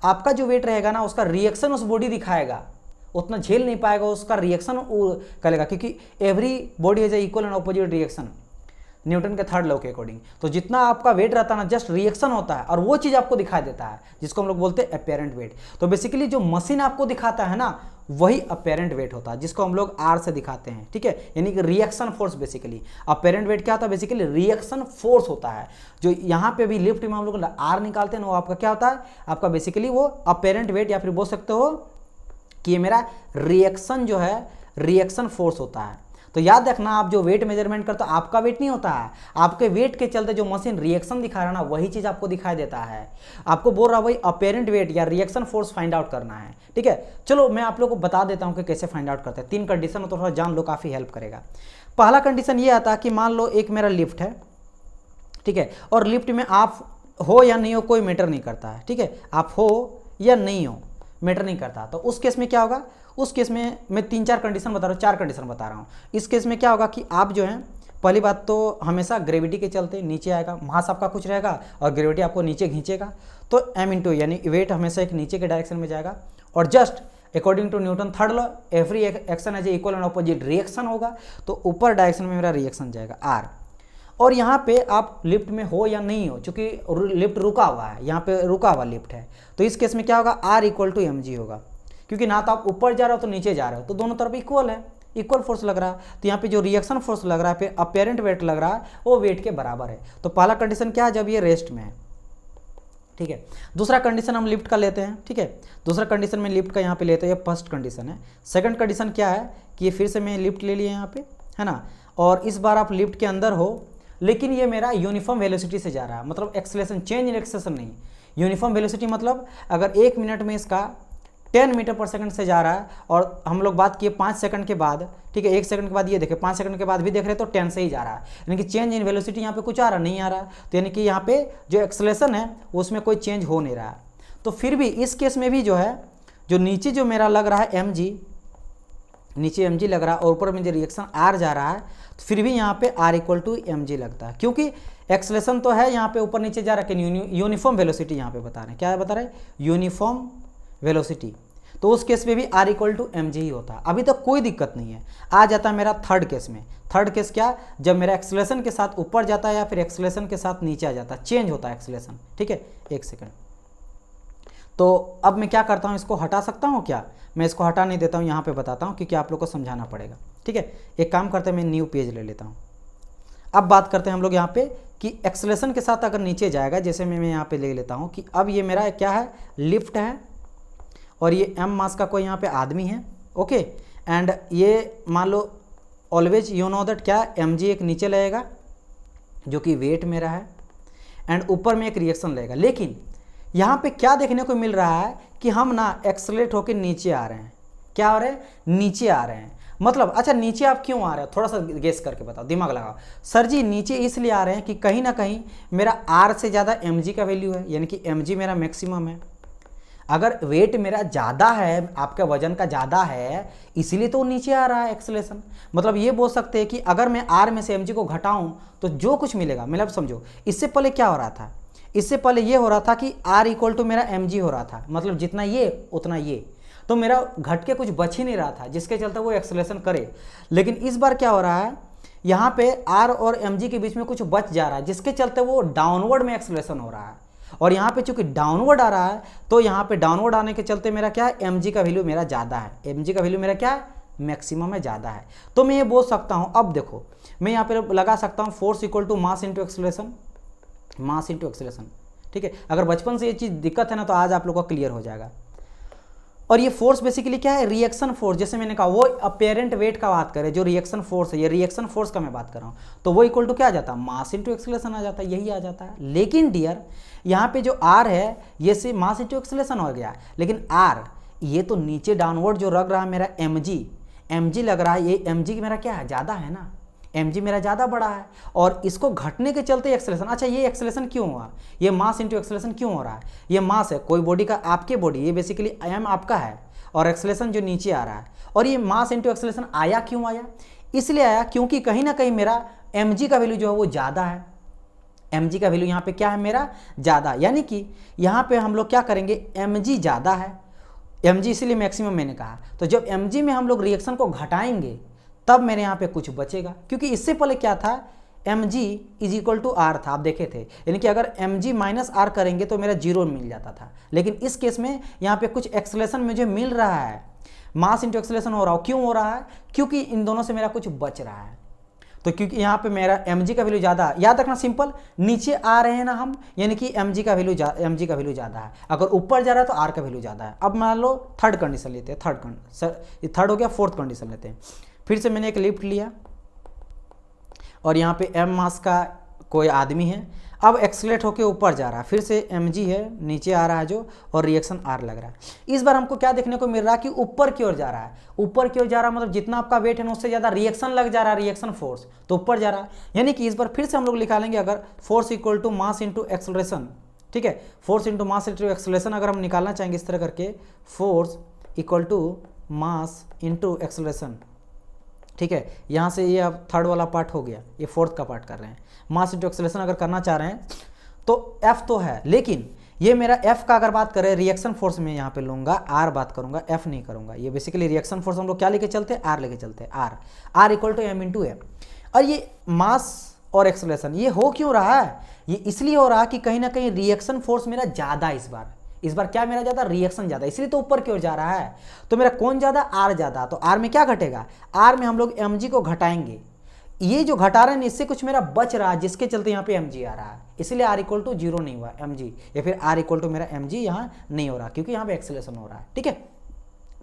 आपका जो वेट रहेगा ना, उसका रिएक्शन उस बॉडी दिखाएगा, उतना झेल नहीं पाएगा, उसका रिएक्शन करेगा, क्योंकि every body has equal and opposite reaction, Newton के थर्ड लॉ के अकॉर्डिंग। तो जितना आपका वेट रहता है ना, जस्ट रिएक्शन होता है और वो चीज़ आपको दिखाई देता है, जिसको हम लोग बोलते हैं अपेरेंट वेट। तो बेसिकली जो मशीन आपको दिखाता है ना, वही अपेरेंट वेट होता है, जिसको हम लोग आर से दिखाते हैं, ठीक है, यानी कि reaction force. Basically apparent wait क्या होता है, बेसिकली रिएक्शन फोर्स होता है। जो यहाँ पे भी लिफ्ट में हम लोग आर निकालते हैं ना, वो आपका क्या होता है, आपका बेसिकली वो अपेरेंट वेट, या फिर बोल सकते हो कि ये मेरा रिएक्शन जो है, रिएक्शन फोर्स होता है। तो याद रखना, आप जो वेट मेजरमेंट करते हो, आपका वेट नहीं होता है, आपके वेट के चलते जो मशीन रिएक्शन दिखा रहा है ना, वही चीज़ आपको दिखाई देता है। आपको बोल रहा वही अपेरेंट वेट या रिएक्शन फोर्स फाइंड आउट करना है, ठीक है। चलो मैं आप लोग को बता देता हूँ कि कैसे फाइंड आउट करते हैं। 3 कंडीशन हो तो थोड़ा जान लो, काफ़ी हेल्प करेगा। पहला कंडीशन ये आता है कि मान लो एक मेरा लिफ्ट है, ठीक है, और लिफ्ट में आप हो या नहीं हो कोई मैटर नहीं करता है, ठीक है, आप हो या नहीं हो, मैटर नहीं करता। तो उस केस में क्या होगा, उस केस में मैं 3-4 कंडीशन बता रहा हूँ, 4 कंडीशन बता रहा हूँ। इस केस में क्या होगा कि आप जो है, पहली बात तो हमेशा ग्रेविटी के चलते नीचे आएगा, मास आपका कुछ रहेगा और ग्रेविटी आपको नीचे खींचेगा, तो m यानी वेट हमेशा एक नीचे के डायरेक्शन में जाएगा। और just according to Newton third law every action as equal and opposite reaction होगा, तो ऊपर डायरेक्शन में मेरा रिएक्शन जाएगा r। और यहाँ पे आप लिफ्ट में हो या नहीं हो, चूंकि लिफ्ट रुका हुआ है, यहाँ पे रुका हुआ लिफ्ट है, तो इस केस में क्या होगा, r = mg होगा, क्योंकि ना तो आप ऊपर जा रहे हो तो नीचे जा रहे हो, तो दोनों तरफ इक्वल है, इक्वल फोर्स लग रहा है। तो यहाँ पे जो रिएक्शन फोर्स लग रहा है, फिर अपेरेंट वेट लग रहा है, वो वेट के बराबर है। तो पहला कंडीशन क्या है, जब ये रेस्ट में है, ठीक है। दूसरा कंडीशन हम लिफ्ट का लेते हैं, ठीक है। दूसरा कंडीशन में लिफ्ट का यहाँ पे लेते हैं, ये फर्स्ट कंडीशन है। सेकंड कंडीशन क्या है कि ये फिर से मैं लिफ्ट ले लिया यहाँ पे, है ना, और इस बार आप लिफ्ट के अंदर हो, लेकिन ये मेरा यूनिफॉर्म वेलोसिटी से जा रहा है, मतलब एक्सेलरेशन, चेंज इन एक्सेलरेशन नहीं। यूनिफॉर्म वेलोसिटी मतलब अगर 1 मिनट में इसका 10 मीटर पर सेकंड से जा रहा है, और हम लोग बात किए 5 सेकंड के बाद, ठीक है, 1 सेकंड के बाद ये देखें 5 सेकंड के बाद भी देख रहे तो 10 से ही जा रहा है, यानी कि चेंज इन वेलोसिटी यहाँ पे कुछ आ रहा नहीं आ रहा, तो यानी कि यहाँ पे जो एक्सेलरेशन है उसमें कोई चेंज हो नहीं रहा है। तो फिर भी इस केस में भी जो है, जो नीचे जो मेरा लग रहा है mg, नीचे mg लग रहा है और ऊपर में जो रिएक्शन r जा रहा है, तो फिर भी यहाँ पे r = mg लगता है, क्योंकि एक्सेलरेशन तो है यहाँ पे ऊपर नीचे जा रहा है, यूनिफॉर्म वेलोसिटी यहाँ पे बता रहे हैं, क्या बता रहे हैं, यूनिफॉर्म वेलोसिटी। तो उस केस में भी r = mg ही होता है। अभी तक कोई दिक्कत नहीं है। आ जाता है मेरा थर्ड केस में। थर्ड केस क्या, जब मेरा एक्सेलरेशन के साथ ऊपर जाता है या फिर एक्सेलरेशन के साथ नीचे आ जाता है, चेंज होता है एक्सेलरेशन, ठीक है। 1 सेकंड। तो अब मैं क्या करता हूँ, इसको हटा सकता हूँ क्या, मैं इसको हटा नहीं देता हूँ, यहाँ पे बताता हूँ, क्योंकि आप लोग को समझाना पड़ेगा, ठीक है। एक काम करते हैं, मैं न्यू पेज ले लेता हूँ। अब बात करते हैं हम लोग यहाँ पे कि एक्सेलरेशन के साथ अगर नीचे जाएगा, जैसे मैं यहाँ पे ले लेता हूँ कि अब ये मेरा क्या है, लिफ्ट है, और ये m मास का कोई यहाँ पे आदमी है, ओके। एंड ये मान लो ऑलवेज यू नो दैट क्या, mg एक नीचे लगेगा जो कि वेट मेरा है, एंड ऊपर में एक रिएक्शन लगेगा। लेकिन यहाँ पे क्या देखने को मिल रहा है कि हम ना एक्सेलरेट होकर नीचे आ रहे हैं। क्या हो रहे हैं, नीचे आ रहे हैं। मतलब अच्छा, नीचे आप क्यों आ रहे हो, थोड़ा सा गेस करके बताओ, दिमाग लगाओ। सर जी नीचे इसलिए आ रहे हैं कि कहीं ना कहीं मेरा r से ज़्यादा mg का वैल्यू है, यानी कि mg मेरा मैक्सिमम है। अगर वेट मेरा ज़्यादा है, आपका वजन का ज़्यादा है, इसीलिए तो नीचे आ रहा है एक्सेलरेशन। मतलब ये बोल सकते हैं कि अगर मैं r में से mg को घटाऊं तो जो कुछ मिलेगा, मतलब समझो इससे पहले क्या हो रहा था, इससे पहले ये हो रहा था कि r = मेरा mg हो रहा था, मतलब जितना ये उतना ये, तो मेरा घट के कुछ बच ही नहीं रहा था, जिसके चलते वो एक्सेलरेशन करे। लेकिन इस बार क्या हो रहा है, यहाँ पे r और mg के बीच में कुछ बच जा रहा है, जिसके चलते वो डाउनवर्ड में एक्सेलरेशन हो रहा है। और यहाँ पे चूंकि डाउनवर्ड आ रहा है, तो यहाँ पे डाउनवर्ड आने के चलते मेरा क्या है, mg का वैल्यू मेरा ज़्यादा है, mg का वैल्यू मेरा क्या है, मैक्सिमम है, ज़्यादा है। तो मैं ये बोल सकता हूँ, अब देखो मैं यहाँ पे लगा सकता हूँ फोर्स = मास इंटू एक्सेलरेशन, मास इंटू एक्सेलरेशन, ठीक है। अगर बचपन से ये चीज़ दिक्कत है ना, तो आज आप लोगों को क्लियर हो जाएगा। और ये फोर्स बेसिकली क्या है, रिएक्शन फोर्स, जैसे मैंने कहा वो अपेरेंट वेट का बात करें, जो रिएक्शन फोर्स है, ये रिएक्शन फोर्स का मैं बात कर रहा हूँ, तो वो इक्वल टू क्या आ जाता है, मास इंटू एक्सेलरेशन आ जाता है, यही आ जाता है। लेकिन डियर यहाँ पे जो r है ये सिर्फ मास इंटू एक्सेलरेशन हो गया, लेकिन r ये तो नीचे डाउनवर्ड जो लग रहा है मेरा mg लग रहा है, ये mg मेरा क्या है, ज़्यादा है ना, mg मेरा ज़्यादा बड़ा है, और इसको घटने के चलते एक्सेलरेशन। अच्छा ये एक्सेलरेशन क्यों हुआ, ये मास इंटू एक्सेलरेशन क्यों हो रहा है, ये मास है कोई बॉडी का, आपके बॉडी, ये बेसिकली m आपका है, और एक्सेलरेशन जो नीचे आ रहा है, और ये मास इंटू एक्सेलरेशन आया क्यों आया, इसलिए आया क्योंकि कहीं ना कहीं मेरा mg का वैल्यू जो है वो ज़्यादा है, mg का वैल्यू यहाँ पे क्या है मेरा ज़्यादा, यानी कि यहाँ पे हम लोग क्या करेंगे, mg ज़्यादा है, mg इसीलिए मैक्सिमम मैंने कहा। तो जब mg में हम लोग रिएक्शन को घटाएंगे तब मेरे यहाँ पे कुछ बचेगा, क्योंकि इससे पहले क्या था, mg = r था, आप देखे थे, यानी कि अगर mg - r करेंगे तो मेरा 0 मिल जाता था। लेकिन इस केस में यहाँ पे कुछ एक्सेलरेशन मुझे मिल रहा है, मास इंटू एक्सेलरेशन हो रहा है। क्यों हो रहा है, क्योंकि इन दोनों से मेरा कुछ बच रहा है। तो क्योंकि यहाँ पे मेरा mg का वैल्यू ज़्यादा, याद रखना सिंपल, नीचे आ रहे हैं ना हम, यानी कि mg का वैल्यू ज़्यादा है, अगर ऊपर जा रहा है तो r का वैल्यू ज़्यादा है। अब मान लो थर्ड कंडीशन लेते हैं, थर्ड हो गया, फोर्थ कंडीशन लेते हैं। फिर से मैंने एक लिफ्ट लिया और यहाँ पे m मास का कोई आदमी है, अब एक्सेलरेट होके ऊपर जा रहा है, फिर से mg है, नीचे आ रहा है जो, और रिएक्शन r लग रहा है। इस बार हमको क्या देखने को मिल रहा है कि ऊपर की ओर जा रहा है, ऊपर की ओर जा रहा है, मतलब जितना आपका वेट है ना उससे ज़्यादा रिएक्शन लग जा रहा है, रिएक्शन फोर्स, तो ऊपर जा रहा है। यानी कि इस बार फिर से हम लोग निकालेंगे, अगर फोर्स = मास इंटू एक्सेलरेशन, ठीक है। Force into mass into acceleration अगर हम निकालना चाहेंगे इस तरह करके, force equal to mass into acceleration, ठीक है। यहाँ से ये अब थर्ड वाला पार्ट हो गया, ये फोर्थ का पार्ट कर रहे हैं। मास इंटू एक्सेलरेशन अगर करना चाह रहे हैं तो F तो है, लेकिन ये मेरा F का अगर बात करें रिएक्शन फोर्स में यहाँ पे लूंगा, R बात करूंगा, F नहीं करूंगा। ये बेसिकली रिएक्शन फोर्स हम लोग क्या लेके चलते हैं, R लेके चलते हैं, R equal to M into a. और ये मास और एक्सेलरेशन ये हो क्यों रहा है, ये इसलिए हो रहा है कि कहीं ना कहीं रिएक्शन फोर्स मेरा ज़्यादा इस बार क्या मेरा ज़्यादा, रिएक्शन ज़्यादा, इसलिए तो ऊपर की ओर जा रहा है। तो मेरा कौन ज़्यादा, आर ज़्यादा। तो आर में क्या घटेगा, आर में हम लोग mg को घटाएंगे। ये जो घटा रहे हैं इससे कुछ मेरा बच रहा है, जिसके चलते यहाँ पे mg आ रहा है, इसलिए r इक्वल टू 0 नहीं हुआ mg, या फिर r इक्वल टू मेरा mg यहाँ नहीं हो रहा क्योंकि यहाँ पे एक्सेलरेशन हो रहा है, ठीक है।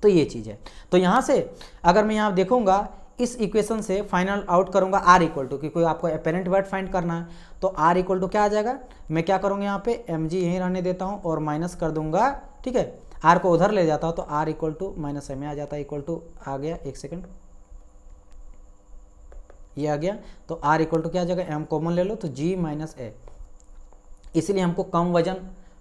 तो ये चीज़ है। तो यहाँ से अगर मैं यहाँ देखूंगा इस इक्वेशन से फाइनल आउट करूंगा r इक्वल टू, क्योंकि आपको अपेरेंट वर्ड फाइंड करना है, तो r इक्वल टू क्या आ जाएगा, मैं क्या करूँगा यहाँ पे mg यहीं रहने देता हूँ और माइनस कर दूंगा, ठीक है। r को उधर ले जाता हूँ तो r इक्वल टू माइनस में आ जाता है, इक्वल टू आ गया, एक सेकेंड, ये आ गया। तो r इक्वल टू क्या आ जाएगा, m कॉमन ले लो तो g माइनस ए। इसलिए हमको कम वजन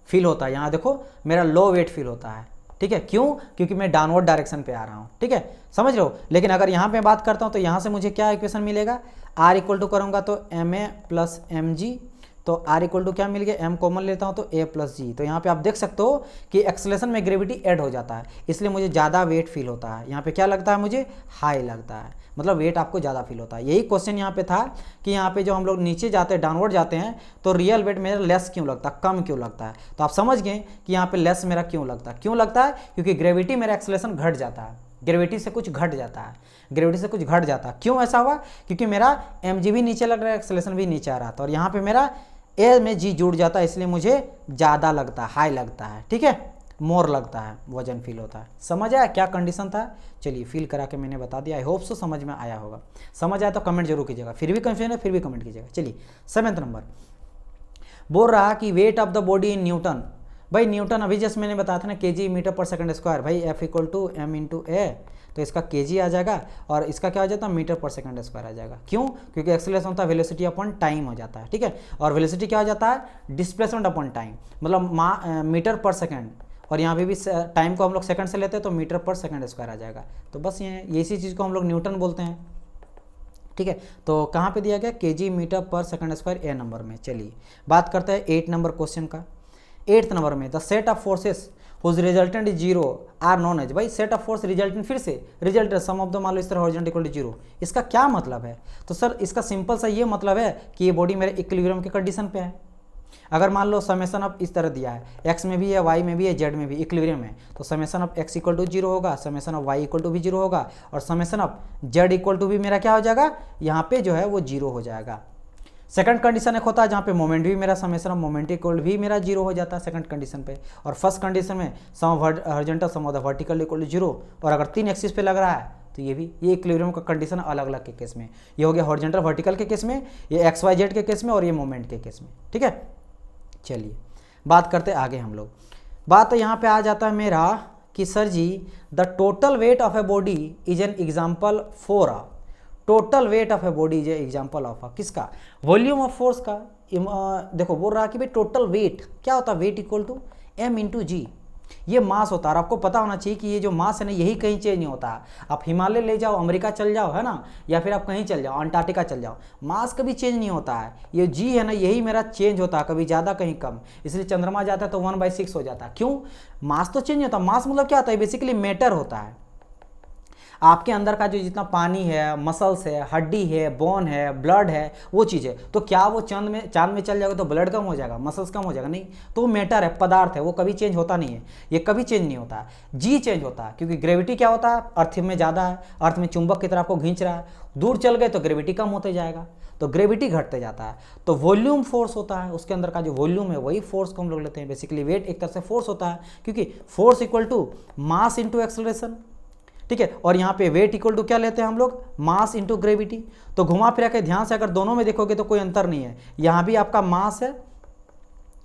फील होता है, यहाँ देखो मेरा लो वेट फील होता है, ठीक है। क्यों, क्योंकि मैं डाउनवर्ड डायरेक्शन पे आ रहा हूँ, ठीक है, समझ रहे हो। लेकिन अगर यहाँ पे बात करता हूँ तो यहाँ से मुझे क्या इक्वेशन मिलेगा, r इक्वल टू करूँगा तो m a plus m g, तो r इक्वल टू क्या मिल गया, m कॉमन लेता हूँ तो a प्लस जी। तो यहाँ पे आप देख सकते हो कि एक्सेलरेशन में ग्रेविटी ऐड हो जाता है, इसलिए मुझे ज़्यादा वेट फील होता है। यहाँ पे क्या लगता है, मुझे हाई लगता है, मतलब वेट आपको ज़्यादा फील होता है। यही क्वेश्चन यहाँ पे था कि यहाँ पे जो हम लोग नीचे जाते हैं, डाउनवर्ड जाते हैं, तो रियल वेट मेरा लेस क्यों लगता है, कम क्यों लगता है। तो आप समझ गए कि यहाँ पे लेस मेरा क्यों लगता है, क्योंकि ग्रेविटी मेरा एक्सेलरेशन घट जाता है, ग्रेविटी से कुछ घट जाता है, क्यों ऐसा हुआ, क्योंकि मेरा mg भी नीचे लग रहा है, एक्सेलरेशन भी नीचे आ रहा था, और यहाँ पे मेरा ए में जी जुड़ जाता है, इसलिए मुझे ज़्यादा लगता है, हाई लगता है, ठीक है, मोर लगता है, वजन फील होता है। समझ आया क्या कंडीशन था, चलिए फील करा के मैंने बता दिया, आई होप सो समझ में आया होगा। समझ आया तो कमेंट जरूर कीजिएगा, फिर भी कंफ्यूजन है फिर भी कमेंट कीजिएगा। चलिए 7th नंबर बोल रहा कि weight of the body in newton. भाई न्यूटन अभी जस्ट मैंने बताया था ना, KG metre per second square, भाई F equal to M into a, तो इसका केजी आ जाएगा और इसका क्या हो जाता है, मीटर पर सेकंड स्क्वायर आ जाएगा। क्यों, क्योंकि एक्सेलरेशन होता है वेलोसिटी अपॉन टाइम हो जाता है, ठीक है, और वेलोसिटी क्या हो जाता है, डिस्प्लेसमेंट अपॉन टाइम, मतलब मीटर पर सेकंड, और यहाँ पे भी टाइम को हम लोग सेकंड से लेते हैं तो मीटर पर सेकंड स्क्वायर आ जाएगा। तो बस ये इसी चीज़ को हम लोग न्यूटन बोलते हैं, ठीक है। तो कहाँ पे दिया गया, KG metre per second square ए नंबर में। चलिए बात करते हैं 8 नंबर क्वेश्चन का। 8th नंबर में the set of forces whose resultant is 0 are known as, भाई सेट ऑफ फोर्स रिजल्टेंट, फिर से रिजल्टेंट सम ऑफ द मान लो इस तरह हॉरिजॉन्टल इक्वल टू 0, इसका क्या मतलब है। तो सर इसका सिंपल सा ये मतलब है कि ये बॉडी मेरे इक्विलिब्रियम के कंडीशन पे है। अगर मान लो समेशन ऑफ इस तरह दिया है, x में भी है, y में भी है, z में भी, इक्विलिब्रियम है, तो summation of x equal to 0 होगा, summation of y equal to भी 0 होगा, और summation of z equal to भी मेरा क्या हो जाएगा, यहाँ पे जो है वो 0 हो जाएगा। सेकंड कंडीशन एक होता है जहाँ पे मोमेंट भी मेरा समेशन ऑफ मोमेंट इक्वल भी मेरा 0 हो जाता है सेकंड कंडीशन पे, और फर्स्ट कंडीशन में sum of horizontal sum of the vertical equal to 0, और अगर 3 एक्सिस पे लग रहा है तो ये भी, ये इक्विलिब्रियम का कंडीशन अलग अलग के केस में, ये हो गया हॉरिजॉन्टल वर्टिकल के केस में, ये XYZ के केस में, और ये मोमेंट के केस में, ठीक है। चलिए बात करते आगे हम लोग। बात तो यहाँ पे आ जाता है मेरा कि sir ji the total weight of a body is an example for a, total weight of a body is example of a, किसका, वॉल्यूम ऑफ फोर्स का। देखो बोल रहा कि भाई टोटल वेट क्या होता है, weight equal to m into G, ये मास होता है। और आपको पता होना चाहिए कि ये जो मास है ना यही कहीं चेंज नहीं होता। आप हिमालय ले जाओ, अमेरिका चल जाओ, है ना, या फिर आप कहीं चल जाओ, अंटार्कटिका चल जाओ, मास कभी चेंज नहीं होता है। ये जी है ना यही मेरा चेंज होता है, कभी ज़्यादा कहीं कम। इसलिए चंद्रमा जाता है तो 1/6 हो जाता है। क्यों, मास तो चेंज नहीं होता। मास मतलब क्या होता है, बेसिकली मैटर होता है। आपके अंदर का जो जितना पानी है, मसल्स है, हड्डी है, बोन है, ब्लड है, वो चीज़ है। तो क्या वो चांद में चल जाएगा तो ब्लड कम हो जाएगा, मसल्स कम हो जाएगा, नहीं। तो मैटर है, पदार्थ है, वो कभी चेंज होता नहीं है, ये कभी चेंज नहीं होता। जी चेंज होता है क्योंकि ग्रेविटी क्या होता है, अर्थ में ज़्यादा है, अर्थ में चुंबक की तरह आपको खींच रहा है, दूर चल गए तो ग्रेविटी कम होते जाएगा, तो ग्रेविटी घटते जाता है। तो वॉल्यूम फोर्स होता है, उसके अंदर का जो वॉल्यूम है वही फोर्स को हम लोग लेते हैं। बेसिकली वेट एक तरह से फोर्स होता है, क्योंकि force equal to mass into acceleration, ठीक है। और यहाँ पे वेट इक्वल टू क्या लेते हैं हम लोग, मास इंटू ग्रेविटी। तो घुमा फिरा के ध्यान से अगर दोनों में देखोगे तो कोई अंतर नहीं है, यहाँ भी आपका मास है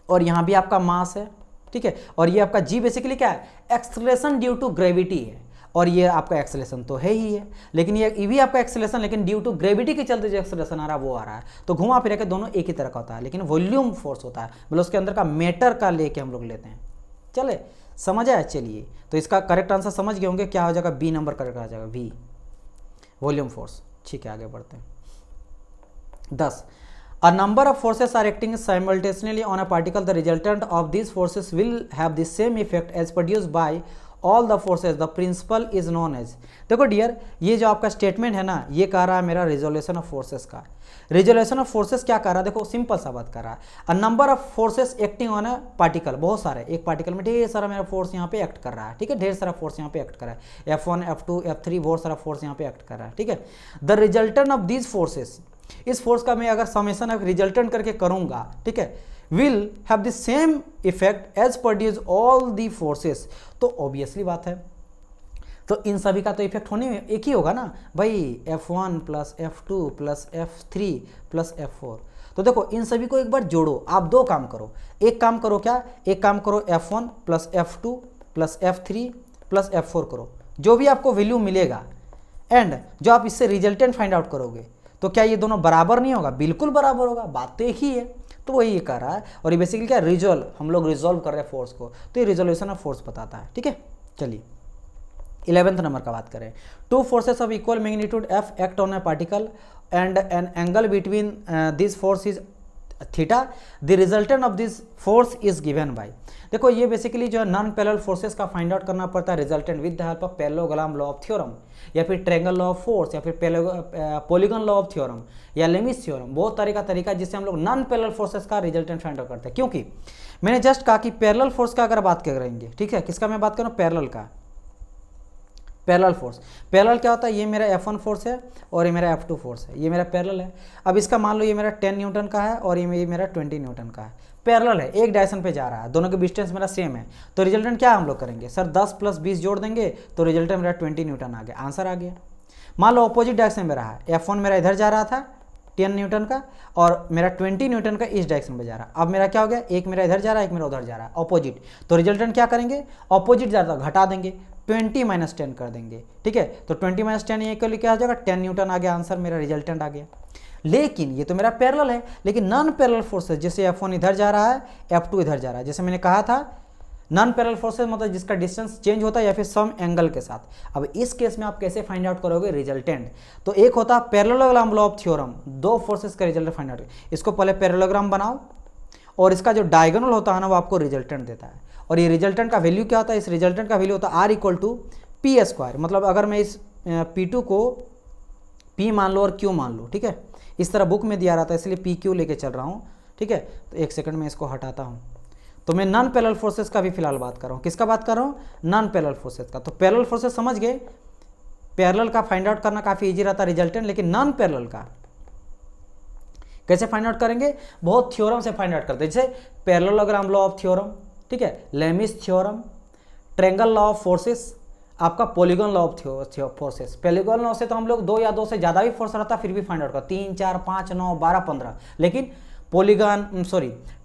और यहाँ भी आपका मास है, ठीक है। और ये आपका जी बेसिकली क्या है, एक्सेलरेशन ड्यू टू ग्रेविटी है। और ये आपका एक्सेलेरेशन तो है ही है, लेकिन ये भी आपका एक्सेलेरेशन, लेकिन ड्यू टू ग्रेविटी के चलते जो एक्सेलेरेशन आ रहा है वो आ रहा है। तो घुमा फिरा के दोनों एक ही तरह का होता है, लेकिन वॉल्यूम फोर्स होता है, मतलब उसके अंदर का मैटर का लेके हम लोग लेते हैं। चले समझ आया? चलिए, तो इसका करेक्ट आंसर समझ गए होंगे, क्या हो जाएगा? बी नंबर करेक्ट आ जाएगा, वी, वॉल्यूम फोर्स। ठीक है, आगे बढ़ते हैं। 10. A number of forces are acting simultaneously on a particle. The resultant of these forces will have the same effect as produced by all the forces. The principle is known as. देखो डियर, ये जो आपका स्टेटमेंट है ना, ये कह रहा है मेरा रिजोल्यूशन ऑफ फोर्सेस का। रिजोल्यूशन ऑफ फोर्सेस क्या कर रहा है? देखो सिंपल सा बात कर रहा है, a number of forces acting on a particle, बहुत सारे, एक पार्टिकल में ढेर सारा मेरा फोर्स यहाँ पे एक्ट कर रहा है। ठीक है, ढेर सारा फोर्स यहाँ पे एक्ट कर रहा है, F1 F2 F3, बहुत सारा फोर्स यहाँ पे एक्ट कर रहा है। ठीक है, the resultant of these forces, इस फोर्स का मैं अगर समेशन ऑफ रिजल्टेंट करके करूंगा, ठीक है, will have the same effect as produce all the forces. तो ऑब्वियसली बात है, तो इन सभी का तो इफेक्ट होने में एक ही होगा ना भाई, F1 plus F2 plus F3 plus F4। तो देखो इन सभी को एक बार जोड़ो, आप दो काम करो, एक काम करो क्या, एक काम करो F1 plus F2 plus F3 plus F4 करो, जो भी आपको वैल्यू मिलेगा, एंड जो आप इससे रिजल्टेंट फाइंड आउट करोगे, तो क्या ये दोनों बराबर नहीं होगा? बिल्कुल बराबर होगा, बात तो एक ही है। तो वही ये कर रहा है, और ये बेसिकली क्या, रिजोल्व, हम लोग रिजोल्व कर रहे हैं फोर्स को, तो ये रिजोल्यूशन ऑफ फोर्स बताता है। ठीक है, चलिए 11th नंबर का बात करें। Two forces of equal magnitude F act on A particle and an angle between this force is theta, the resultant of this force is given by. देखो ये बेसिकली जो है नॉन पैरेलल फोर्सेस का फाइंड आउट करना पड़ता है resultant with the help of parallelogram law of theorem, या फिर ट्रायंगल लॉ ऑफ फोर्स, या फिर पॉलीगन लॉ ऑफ थ्योरम, या लेमिस थ्योरम। बहुत तरीका जिससे हम लोग नॉन पैरेलल फोर्सेस का रिजल्टेंट फाइंड आउट करते हैं। क्योंकि मैंने जस्ट कहा कि पैरेलल फोर्स का अगर बात करेंगे, ठीक है, किसका मैं बात कर रहा हूँ? पैरेलल का, पैरेलल फोर्स। पैरेलल क्या होता है? ये मेरा F1 फोर्स है और ये मेरा F2 फोर्स है, ये मेरा पैरेलल है। अब इसका मान लो ये मेरा 10 न्यूटन का है और ये मेरा 20 न्यूटन का है, पैरेलल है, एक डायरेक्शन पे जा रहा है, दोनों के डिस्टेंस मेरा सेम है। तो रिजल्टेंट क्या हम लोग करेंगे? सर 10 प्लस 20 जोड़ देंगे तो रिजल्टेंट मेरा 20 न्यूटन आ गया, आंसर आ गया। मान लो अपोजिट डायरेक्शन में रहा है, F1 मेरा इधर जा रहा था 10 न्यूटन का, और मेरा 20 न्यूटन का इस डायरेक्शन में जा रहा है। अब मेरा क्या हो गया, एक मेरा इधर जा रहा है, एक मेरा उधर जा रहा है, अपोजिट। तो रिजल्टेंट क्या करेंगे? अपोजिट जा रहा था घटा देंगे, 20 माइनस 10 कर देंगे। ठीक है, तो 20 माइनस 10 ये क्या आ जाएगा? 10 न्यूटन आ गया, आंसर मेरा रिजल्टेंट आ गया। लेकिन ये तो मेरा पैरेलल है, लेकिन नॉन पैरेलल फोर्सेस, जैसे F1 इधर जा रहा है, F2 इधर जा रहा है, जैसे मैंने कहा था नॉन पैरेलल फोर्सेस मतलब जिसका डिस्टेंस चेंज होता है या फिर सम एंगल के साथ। अब इस केस में आप कैसे फाइंड आउट करोगे रिजल्टेंट? तो एक होता है पैरेललोग्राम लॉ ऑफ थ्योरम, दो फोर्सेस का रिजल्टेंट फाइंड आउट। इसको पहले पैरेललोग्राम बनाओ और इसका जो डायगोनल होता है ना वो आपको रिजल्टेंट देता है। और ये रिजल्टेंट का वैल्यू क्या होता है? इस रिजल्टेंट का वैल्यू होता है R equal to p square. मतलब अगर मैं इस P2 को P मान लो और Q मान लो, ठीक है, इस तरह बुक में दिया रहा था इसलिए PQ लेके चल रहा हूँ। ठीक है, तो एक सेकंड में इसको हटाता हूँ। तो मैं नॉन पैरेलल फोर्सेस का भी फिलहाल बात कर रहा हूँ। किसका बात कर रहा हूँ? नॉन पैरेलल फोर्सेस का। तो पैरेलल फोर्सेस समझ गए, पैरेलल का फाइंड आउट करना काफ़ी इजी रहता है रिजल्टेंट, लेकिन नॉन पैरेलल का कैसे फाइंड आउट करेंगे? बहुत थ्योरम से फाइंड आउट करते हैं, जैसे पैरेललोग्राम लॉ ऑफ थ्योरम, ठीक है, Lami's theorem, triangle law of forces, आपका polygon law of forces. Polygon law से तो हम लोग 2 या 2 से ज़्यादा भी फोर्स रहता फिर भी फाइंड आउट करते, 3 4 5 9 12 15, लेकिन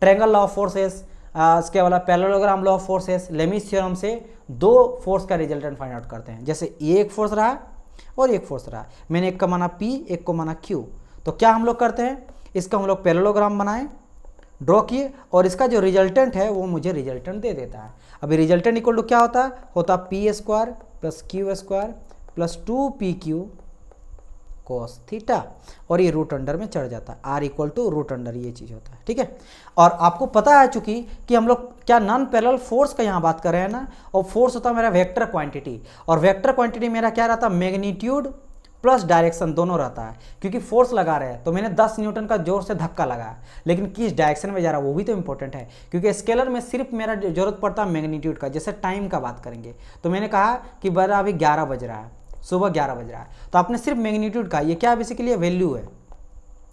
ट्रायंगल लॉ ऑफ फोर्सेस, इसके अलावा parallelogram law of forces, Lami's theorem से 2 फोर्स का रिजल्टेंट फाइंड आउट करते हैं। जैसे ये एक फोर्स रहा और एक फोर्स रहा, मैंने एक का माना P, एक को माना Q। तो क्या हम लोग करते हैं, इसका हम लोग पैरेललोग्राम बनाए, ड्रॉ किए, और इसका जो रिजल्टेंट है वो मुझे रिजल्टेंट दे देता है। अभी रिजल्टेंट इक्वल टू क्या होता है? होता P square plus Q square plus 2PQ cos theta, और ये रूट अंडर में चढ़ जाता है, R equal to root under, ये चीज़ होता है। ठीक है, और आपको पता है चूंकि कि हम लोग क्या नॉन पैरेलल फोर्स का यहाँ बात कर रहे हैं ना, और फोर्स होता है मेरा वेक्टर क्वांटिटी, और वेक्टर क्वांटिटी मेरा क्या रहता है? मैग्नीट्यूड प्लस डायरेक्शन दोनों रहता है। क्योंकि फोर्स लगा रहे हैं तो मैंने 10 न्यूटन का जोर से धक्का लगाया, लेकिन किस डायरेक्शन में जा रहा है वो भी तो इंपॉर्टेंट है। क्योंकि स्केलर में सिर्फ मेरा जरूरत पड़ता है मैग्नीट्यूड का। जैसे टाइम का बात करेंगे तो मैंने कहा कि बड़ा अभी 11 बज रहा है, सुबह 11 बज रहा है, तो आपने सिर्फ मैग्नीट्यूड का, ये क्या बेसिकली वैल्यू है,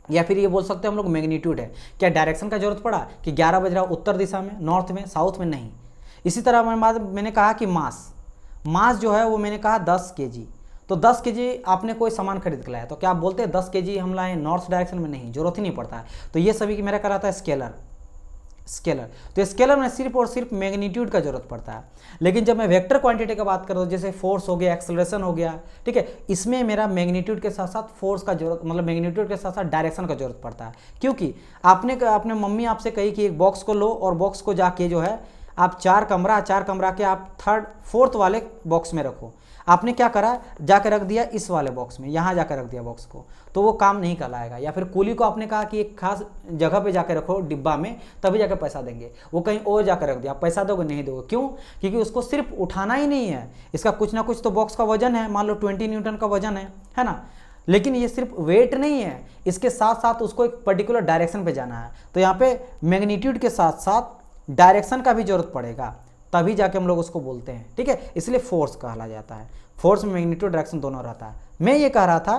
या फिर ये बोल सकते हैं हम लोग मैग्नीट्यूड है। क्या डायरेक्शन का जरूरत पड़ा कि 11 बज रहा है उत्तर दिशा में, नॉर्थ में, साउथ में? नहीं। इसी तरह मैंने कहा कि मास जो है वो मैंने कहा 10 kg। तो 10 kg आपने कोई सामान खरीद के लाया, तो क्या आप बोलते हैं 10 kg हम लाए नॉर्थ डायरेक्शन में? नहीं, जरूरत ही नहीं पड़ता है। तो ये सभी की मेरा क्या रहता है? स्केलर। स्केलर। तो स्केलर में सिर्फ और सिर्फ मैग्नीट्यूड का जरूरत पड़ता है। लेकिन जब मैं वेक्टर क्वांटिटी का बात करूँ, जैसे फोर्स हो गया, एक्सेलरेशन हो गया, ठीक है, इसमें मेरा मैग्नीट्यूड के साथ साथ फोर्स का जरूरत, मतलब मैग्नीट्यूड के साथ साथ डायरेक्शन का जरूरत पड़ता है। क्योंकि अपने मम्मी आपसे कही कि एक बॉक्स को लो और बॉक्स को जाके जो है आप चार कमरा के आप थर्ड फोर्थ वाले बॉक्स में रखो। आपने क्या करा, जाकर रख दिया इस वाले बॉक्स में, यहाँ जाकर रख दिया बॉक्स को, तो वो काम नहीं कहलाएगा। या फिर कुली को आपने कहा कि एक खास जगह पे जाकर रखो डिब्बा में, तभी जाकर पैसा देंगे, वो कहीं और जाकर रख दिया, आप पैसा दोगे नहीं दोगे, क्यों? क्योंकि उसको सिर्फ उठाना ही नहीं है, इसका कुछ ना कुछ तो बॉक्स का वजन है, मान लो 20 न्यूटन का वजन है ना। लेकिन ये सिर्फ वेट नहीं है, इसके साथ साथ उसको एक पर्टिकुलर डायरेक्शन पे जाना है। तो यहाँ पे मैग्नीट्यूड के साथ साथ डायरेक्शन का भी जरूरत पड़ेगा, तभी जाके हम लोग उसको बोलते हैं, ठीक है। इसलिए फोर्स कहला जाता है। फोर्स में मैग्नीट्यूड डायरेक्शन दोनों रहता है। मैं ये कह रहा था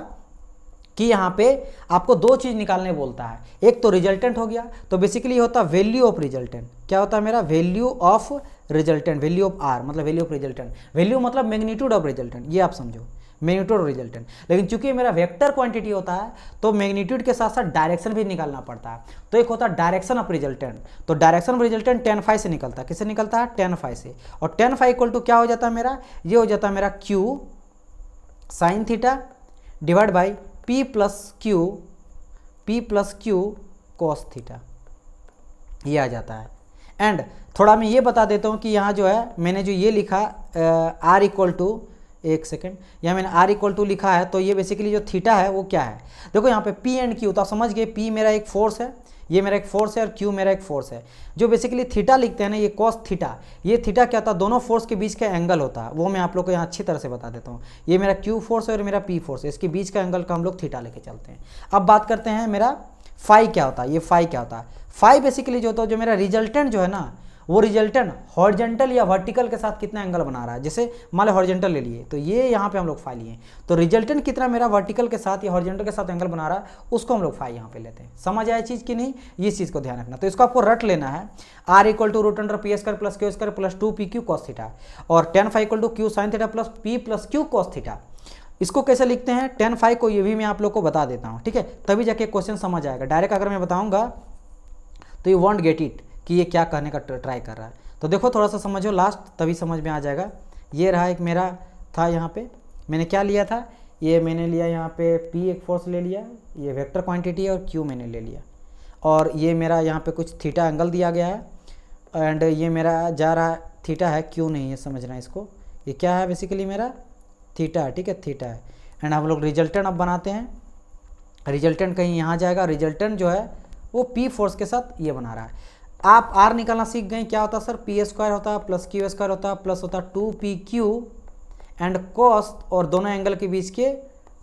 कि यहाँ पे आपको दो चीज़ निकालने बोलता है, एक तो रिजल्टेंट हो गया, तो बेसिकली ये होता है वैल्यू ऑफ रिजल्टेंट। क्या होता है मेरा? Value of resultant, value of r मतलब वैल्यू ऑफ रिजल्टेंट। वैल्यू मतलब मैग्नीट्यूड ऑफ रिजल्टेंट, ये आप समझो, मैग्नीट्यूड और रिजल्टेंट। लेकिन चूंकि मेरा वेक्टर क्वांटिटी होता है, तो मैग्नीट्यूड के साथ साथ डायरेक्शन भी निकालना पड़ता है। तो एक होता है डायरेक्शन ऑफ रिजल्टेंट, तो direction of resultant tan phi से निकलता है। किससे निकलता है? tan phi से। और tan phi इक्वल टू क्या हो जाता है मेरा? ये हो जाता है मेरा q sine theta divide by p plus q cos theta, ये आ जाता है। एंड थोड़ा मैं ये बता देता हूँ कि यहाँ जो है मैंने जो ये लिखा r इक्वल टू, एक सेकेंड, यहाँ मैंने r इक्वल टू लिखा है, तो ये बेसिकली जो थीटा है वो क्या है? देखो यहाँ पे p एंड q, तो आप समझ गए, p मेरा एक फोर्स है, ये मेरा एक फोर्स है, और q मेरा एक फोर्स है। जो बेसिकली थीटा लिखते हैं ना, ये कॉस थीटा, ये थीटा क्या होता है? दोनों फोर्स के बीच का एंगल होता है, वो मैं आप लोग को यहाँ अच्छी तरह से बता देता हूँ। ये मेरा q फोर्स है और मेरा p फोर्स है, इसके बीच का एंगल का हम लोग थीटा लेके चलते हैं। अब बात करते हैं मेरा फाई क्या होता है। ये फाई क्या होता है? फाई बेसिकली जो होता है, जो मेरा रिजल्टेंट जो है ना, वो रिजल्टेंट हॉरिजॉन्टल या वर्टिकल के साथ कितना एंगल बना रहा है। जैसे मान लो हॉरिजॉन्टल ले लिए, तो ये यहाँ पे हम लोग फाई लिए, तो रिजल्टेंट कितना मेरा वर्टिकल के साथ या हॉरिजॉन्टल के साथ एंगल बना रहा है, उसको हम लोग फाई यहाँ पे लेते हैं। समझ आया चीज़ कि नहीं? ये चीज़ को ध्यान रखना। तो इसको आपको रट लेना है, r equal to root under p square plus q square plus 2pq cos theta, और tan phi equal to q sine theta plus p plus q cos theta. इसको कैसे लिखते हैं? tan phi को ये भी मैं आप लोग को बता देता हूँ, ठीक है, तभी जाके क्वेश्चन समझ आएगा। डायरेक्ट अगर मैं बताऊँगा तो यू वॉन्ट गेट इट कि ये क्या कहने का ट्राई कर रहा है। तो देखो थोड़ा सा समझो लास्ट, तभी समझ में आ जाएगा। ये रहा एक मेरा था, यहाँ पे मैंने क्या लिया था, ये मैंने लिया यहाँ पे p एक फोर्स ले लिया, ये वेक्टर क्वांटिटी है, और q मैंने ले लिया, और ये मेरा यहाँ पे कुछ थीटा एंगल दिया गया है, एंड ये मेरा जा रहा थीटा है, q नहीं है, समझना इसको, ये क्या है बेसिकली मेरा थीटा है, ठीक है, थीटा है। एंड हम लोग रिजल्टेंट अब बनाते हैं, रिजल्टेंट कहीं यहाँ जाएगा, रिजल्टेंट जो है वो p फोर्स के साथ ये बना रहा है। आप r निकालना सीख गए, क्या होता है सर? p स्क्वायर होता है प्लस q स्क्वायर होता है प्लस होता है 2pq एंड कॉस, और दोनों एंगल के बीच के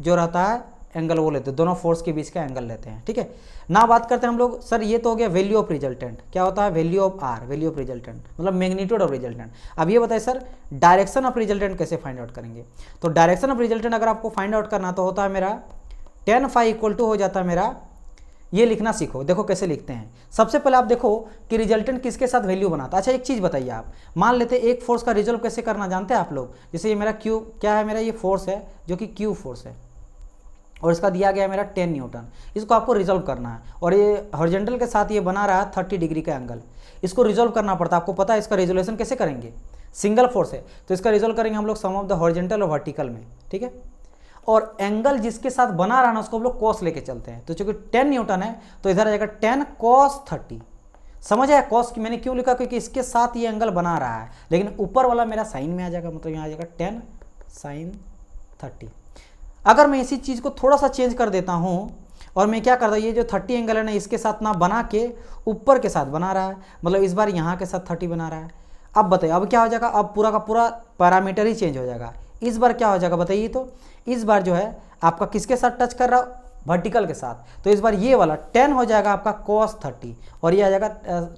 जो रहता है एंगल वो लेते हैं, दोनों फोर्स के बीच का एंगल लेते हैं, ठीक है ना। बात करते हैं हम लोग, सर ये तो हो गया वैल्यू ऑफ रिजल्टेंट। क्या होता है? Value of r, value of resultant मतलब मैग्नीट्यूड ऑफ रिजल्टेंट। अब ये बताइए सर, डायरेक्शन ऑफ रिजल्टेंट कैसे फाइंड आउट करेंगे? तो डायरेक्शन ऑफ रिजल्टेंट अगर आपको फाइंड आउट करना तो होता है मेरा tan phi इक्वल टू हो जाता है मेरा, ये लिखना सीखो। देखो कैसे लिखते हैं। सबसे पहले आप देखो कि रिजल्टेंट किसके साथ वैल्यू बनाता है। अच्छा एक चीज़ बताइए, आप मान लेते एक फोर्स का रिजल्व कैसे करना जानते हैं आप लोग? जैसे ये मेरा Q क्या है, मेरा ये फोर्स है जो कि Q फोर्स है, और इसका दिया गया है मेरा 10 न्यूटन। इसको आपको रिजल्व करना है, और ये हॉरिजॉन्टल के साथ ये बना रहा है 30 डिग्री का एंगल, इसको रिजल्व करना पड़ता है। आपको पता है इसका रिजोल्यूशन कैसे करेंगे? सिंगल फोर्स है तो इसका रिजल्व करेंगे हम लोग सम ऑफ द हॉरिजॉन्टल और वर्टिकल में, ठीक है। और एंगल जिसके साथ बना रहा ना उसको हम लोग कॉस लेके चलते हैं। तो चूंकि 10 न्यूटन है तो इधर आ जाएगा 10 cos 30। समझ आया? कॉस की मैंने क्यों लिखा? क्योंकि इसके साथ ये एंगल बना रहा है, लेकिन ऊपर वाला मेरा साइन में आ जाएगा, मतलब यहाँ आ जाएगा 10 sin 30। अगर मैं इसी चीज़ को थोड़ा सा चेंज कर देता हूँ और मैं क्या करता हूँ, ये जो 30 एंगल है ना इसके साथ ना बना के ऊपर के साथ बना रहा है, मतलब इस बार यहाँ के साथ 30 बना रहा है। अब बताइए अब क्या हो जाएगा? अब पूरा का पूरा पैरामीटर ही चेंज हो जाएगा। इस बार क्या हो जाएगा बताइए? तो इस बार जो है आपका किसके साथ टच कर रहा? वर्टिकल के साथ। तो इस बार ये वाला 10 हो जाएगा आपका cos 30 और ये आ जाएगा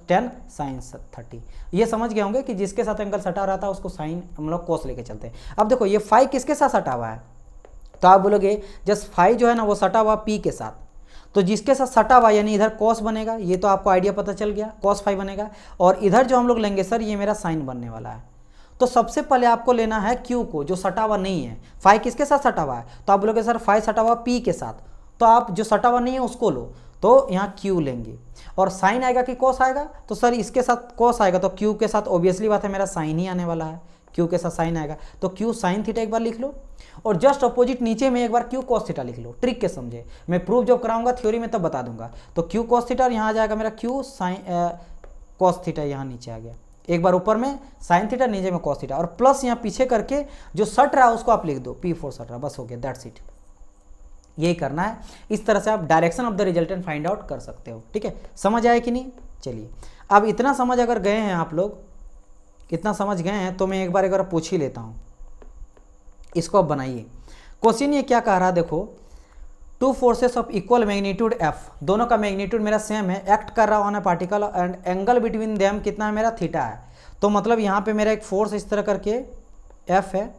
10 sin 30। ये समझ गए होंगे कि जिसके साथ एंगल सटा रहा था उसको साइन हम लोग cos लेके चलते हैं। अब देखो ये फाई किसके साथ सटा हुआ है? तो आप बोलोगे जस्ट फाई जो है ना वो सटा हुआ p के साथ, तो जिसके साथ सटा हुआ यानी इधर cos बनेगा, ये तो आपको आइडिया पता चल गया, cos फाई बनेगा। और इधर जो हम लोग लेंगे सर ये मेरा साइन बनने वाला है। तो सबसे पहले आपको लेना है Q को जो सटा हुआ नहीं है। फाई किसके साथ सटा हुआ है? तो आप बोलोगे सर फाई सटा हुआ P के साथ, तो आप जो सटा हुआ नहीं है उसको लो। तो यहाँ क्यू लेंगे, और साइन आएगा कि कॉस आएगा, तो सर इसके साथ कॉस आएगा तो क्यू के साथ ऑब्वियसली बात है मेरा साइन ही आने वाला है, क्यू के साथ साइन आएगा तो क्यू साइन थीटा एक बार लिख लो, और जस्ट अपोजिट नीचे में एक बार क्यू कॉस थीटा लिख लो। ट्रिक के समझे, मैं प्रूफ जब कराऊंगा थ्योरी में तब बता दूंगा। तो क्यू कॉस थीटा, और यहाँ आ जाएगा मेरा क्यू साइन कॉस थीटा, यहाँ नीचे आ गया, एक बार ऊपर में साइन थीटा नीचे में कॉस थीटा, और प्लस यहाँ पीछे करके जो सट रहा है उसको आप लिख दो P4 सट रहा, बस हो गया, दैट्स इट। यही करना है, इस तरह से आप direction of the resultant find out कर सकते हो। ठीक है, समझ आया कि नहीं? चलिए, अब इतना समझ अगर गए हैं आप लोग, इतना समझ गए हैं तो मैं एक बार पूछ ही लेता हूँ, इसको अब बनाइए। क्वेश्चन ये क्या कह रहा है, देखो, two forces of equal magnitude F, दोनों का मैग्नीट्यूड मेरा सेम है, एक्ट कर रहा on A particle and angle between them कितना है मेरा, थीटा है। तो मतलब यहाँ पे मेरा एक फोर्स इस तरह करके एफ है,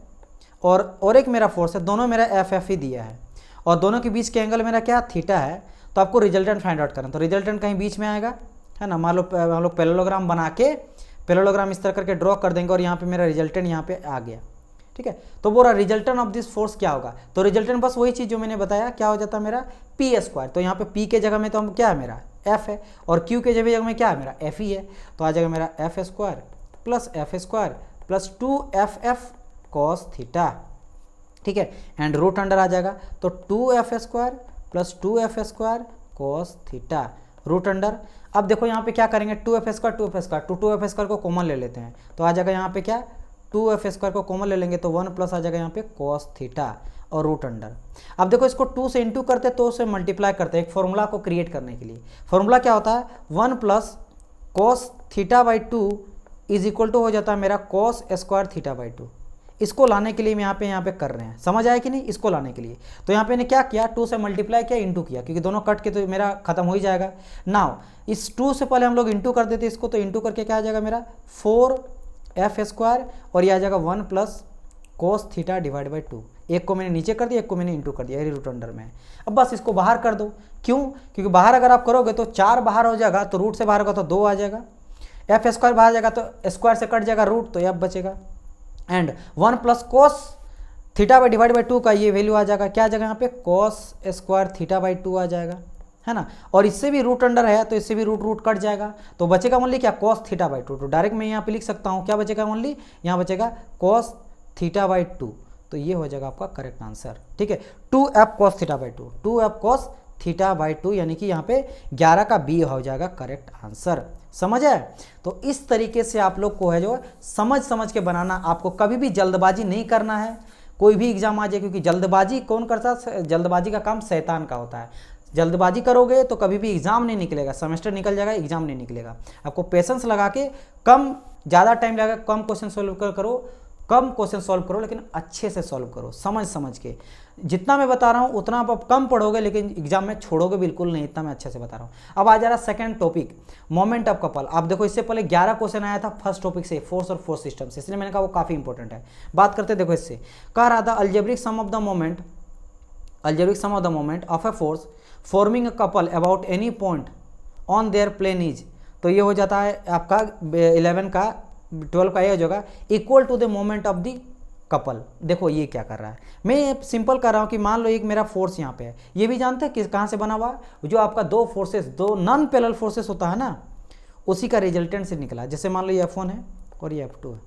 और एक मेरा फोर्स है, दोनों मेरा एफ ही दिया है, और दोनों के बीच के एंगल मेरा क्या, थीटा है। तो आपको रिजल्टेंट फाइंड आउट करना, तो रिजल्टेंट कहीं बीच में आएगा, है ना। मान लो हम लोग पैरेललोग्राम बना के, पैरेललोग्राम इस तरह करके ड्रॉ कर देंगे, और यहाँ पे मेरा रिजल्टेंट यहाँ पे आ गया। ठीक है, तो बोला रिजल्टेंट ऑफ दिस फोर्स क्या होगा, तो रिजल्टेंट बस वही चीज़ जो मैंने बताया, क्या हो जाता है मेरा P²। तो यहाँ पे P के जगह में तो हम क्या है मेरा F है, और Q के जगह में क्या है मेरा F ही है, तो आ जाएगा मेरा F² plus F² plus 2FF cos theta. ठीक है, एंड रूट अंडर आ जाएगा, तो 2F² plus 2F² cos theta root under. अब देखो यहाँ पे क्या करेंगे, 2F² 2F² को कॉमन ले लेते हैं, तो आ जाएगा यहाँ पे क्या, 2F² को कॉमन ले लेंगे तो 1 प्लस आ जाएगा यहाँ पे cos थीटा और रूट अंडर। अब देखो इसको 2 से इंटू करते हैं तो उसे मल्टीप्लाई करते हैं, एक फॉर्मूला को क्रिएट करने के लिए। फॉर्मूला क्या होता है, 1 plus cos theta by 2 is equal to हो जाता है मेरा cos² थीटा बाई 2। इसको लाने के लिए मैं यहाँ पे कर रहे हैं, समझ आया कि नहीं, इसको लाने के लिए। तो यहाँ पे ने क्या किया, 2 से मल्टीप्लाई किया, इंटू किया, क्योंकि दोनों कट के तो मेरा खत्म हो ही जाएगा। नाउ इस 2 से पहले हम लोग इंटू कर देते इसको, तो इंटू करके क्या आ जाएगा मेरा 4F², और यह आ जाएगा 1 plus cos theta divide by 2। एक को मैंने नीचे कर दिया, एक को मैंने इंटू कर दिया, रूट अंडर में। अब बस इसको बाहर कर दो, क्यों, क्योंकि बाहर अगर आप करोगे तो 4 बाहर हो जाएगा, तो रूट से बाहर होगा तो 2 आ जाएगा, F² बाहर जाएगा तो स्क्वायर से कट जाएगा रूट, तो F बचेगा, and 1 plus cos theta by divide by 2 का ये वैल्यू आ जाएगा, क्या आ जाएगा यहाँ पे cos² थीटा बाई 2 आ जाएगा, है ना। और इससे भी रूट अंडर है तो इससे भी रूट कट जाएगा, तो बचेगा ओनली क्या, cos थीटा बाई 2। तो डायरेक्ट मैं यहाँ पे लिख सकता हूँ, क्या बचेगा ओनली, यहाँ बचेगा cos थीटा बाई 2। तो ये हो जाएगा आपका करेक्ट आंसर। ठीक है, 2F cos theta by 2, 2F cos theta by 2, यानी कि यहाँ पे 11 का B हो जाएगा करेक्ट आंसर। समझ है? तो इस तरीके से आप लोग को है जो समझ के बनाना, आपको कभी भी जल्दबाजी नहीं करना है, कोई भी एग्जाम आ जाए, क्योंकि जल्दबाजी कौन करता है, जल्दबाजी का काम शैतान का होता है। जल्दबाजी करोगे तो कभी भी एग्जाम नहीं निकलेगा, सेमेस्टर निकल जाएगा, एग्जाम नहीं निकलेगा। आपको पेशेंस लगा के ज़्यादा टाइम लगा, कम क्वेश्चन सॉल्व करो, कम क्वेश्चन सॉल्व करो, लेकिन अच्छे से सॉल्व करो, समझ के। जितना मैं बता रहा हूँ उतना आप कम पढ़ोगे, लेकिन एग्जाम में छोड़ोगे बिल्कुल नहीं, इतना मैं अच्छे से बता रहा हूँ। अब आ जा रहा second topic, moment of couple. आप देखो इससे पहले 11 क्वेश्चन आया था फर्स्ट टॉपिक से, फोर्स और फोर्स सिस्टम से, इसलिए मैंने कहा वो काफ़ी इंपॉर्टेंट है। बात करते देखो इससे, कह रहा था algebraic sum of the moment of a force forming a couple about any point on their plane is. तो ये हो जाता है आपका 12 का ये हो जाएगा equal to the moment of the couple. देखो ये क्या कर रहा है, मैं सिंपल कर रहा हूँ कि मान लो एक मेरा फोर्स यहाँ पे है, ये भी जानते हैं कि कहाँ से बना हुआ, जो आपका दो फोर्सेस, दो नॉन पैरेलल फोर्सेस होता है ना, उसी का रिजल्टेंट से निकला। जैसे मान लो ये F1 है और ये F2 है।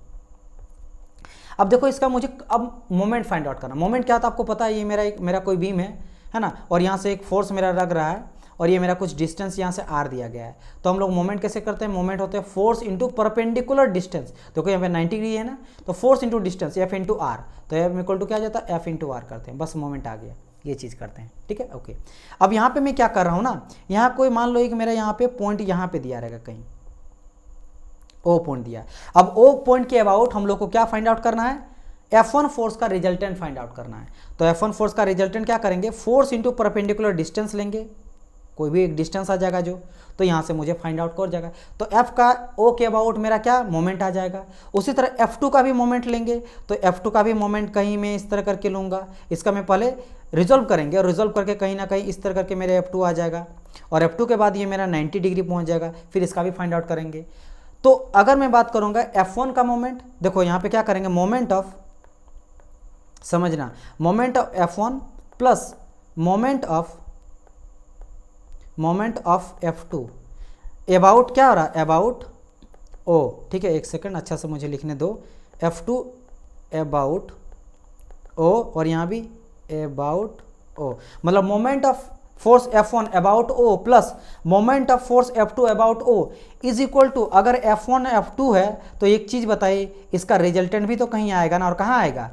अब देखो इसका मुझे अब मोमेंट फाइंड आउट करना। मोमेंट क्या था आपको पता है, ये मेरा कोई बीम है ना, और यहाँ से एक फोर्स मेरा लग रहा है, और ये मेरा कुछ डिस्टेंस यहाँ से r दिया गया है। तो हम लोग मोमेंट कैसे करते हैं, मोमेंट होते हैं फोर्स इंटू परपेंडिकुलर डिस्टेंस। देखो यहाँ पे 90 डिग्री है ना, तो force into distance F into r, तो F इक्वल टू क्या आ जाता है, F इंटू आर करते हैं, बस मोमेंट आ गया, ये चीज़ करते हैं। ठीक है, ओके। अब यहाँ पे मैं क्या कर रहा हूँ ना, यहाँ कोई मान लो एक मेरा यहाँ पे पॉइंट यहाँ पे दिया रहेगा, कहीं O पॉइंट दिया। अब O पॉइंट के अबाउट हम लोग को क्या फाइंड आउट करना है, F1 फोर्स का रिजल्टेंट फाइंड आउट करना है। तो F1 फोर्स का रिजल्टेंट क्या करेंगे, फोर्स इंटू परपेंडिकुलर डिस्टेंस लेंगे, कोई भी एक डिस्टेंस आ जाएगा जो, तो यहाँ से मुझे फाइंड आउट कर जाएगा। तो F का O के अबाउट मेरा क्या मोमेंट आ जाएगा। उसी तरह F2 का भी मोमेंट लेंगे, तो F2 का भी मोमेंट कहीं मैं इस तरह करके लूँगा, इसका मैं पहले रिजॉल्व करेंगे, और रिजॉल्व करके कहीं ना कहीं इस तरह करके मेरे F2 आ जाएगा, और F2 के बाद ये मेरा 90 डिग्री पहुँच जाएगा, फिर इसका भी फाइंड आउट करेंगे। तो अगर मैं बात करूँगा F1 का मोमेंट, देखो यहाँ पर क्या करेंगे, मोमेंट ऑफ, समझना, moment of F1 plus moment of moment of F2 about क्या हो रहा है, अबाउट ओ, ठीक है, एक सेकंड अच्छा से मुझे लिखने दो, F2 अबाउट ओ, और यहाँ भी अबाउट ओ, मतलब moment of force F1 about O plus moment of force F2 about O is equal to, अगर F1 F2 है तो एक चीज़ बताइए, इसका रिजल्टेंट भी तो कहीं आएगा ना, और कहाँ आएगा,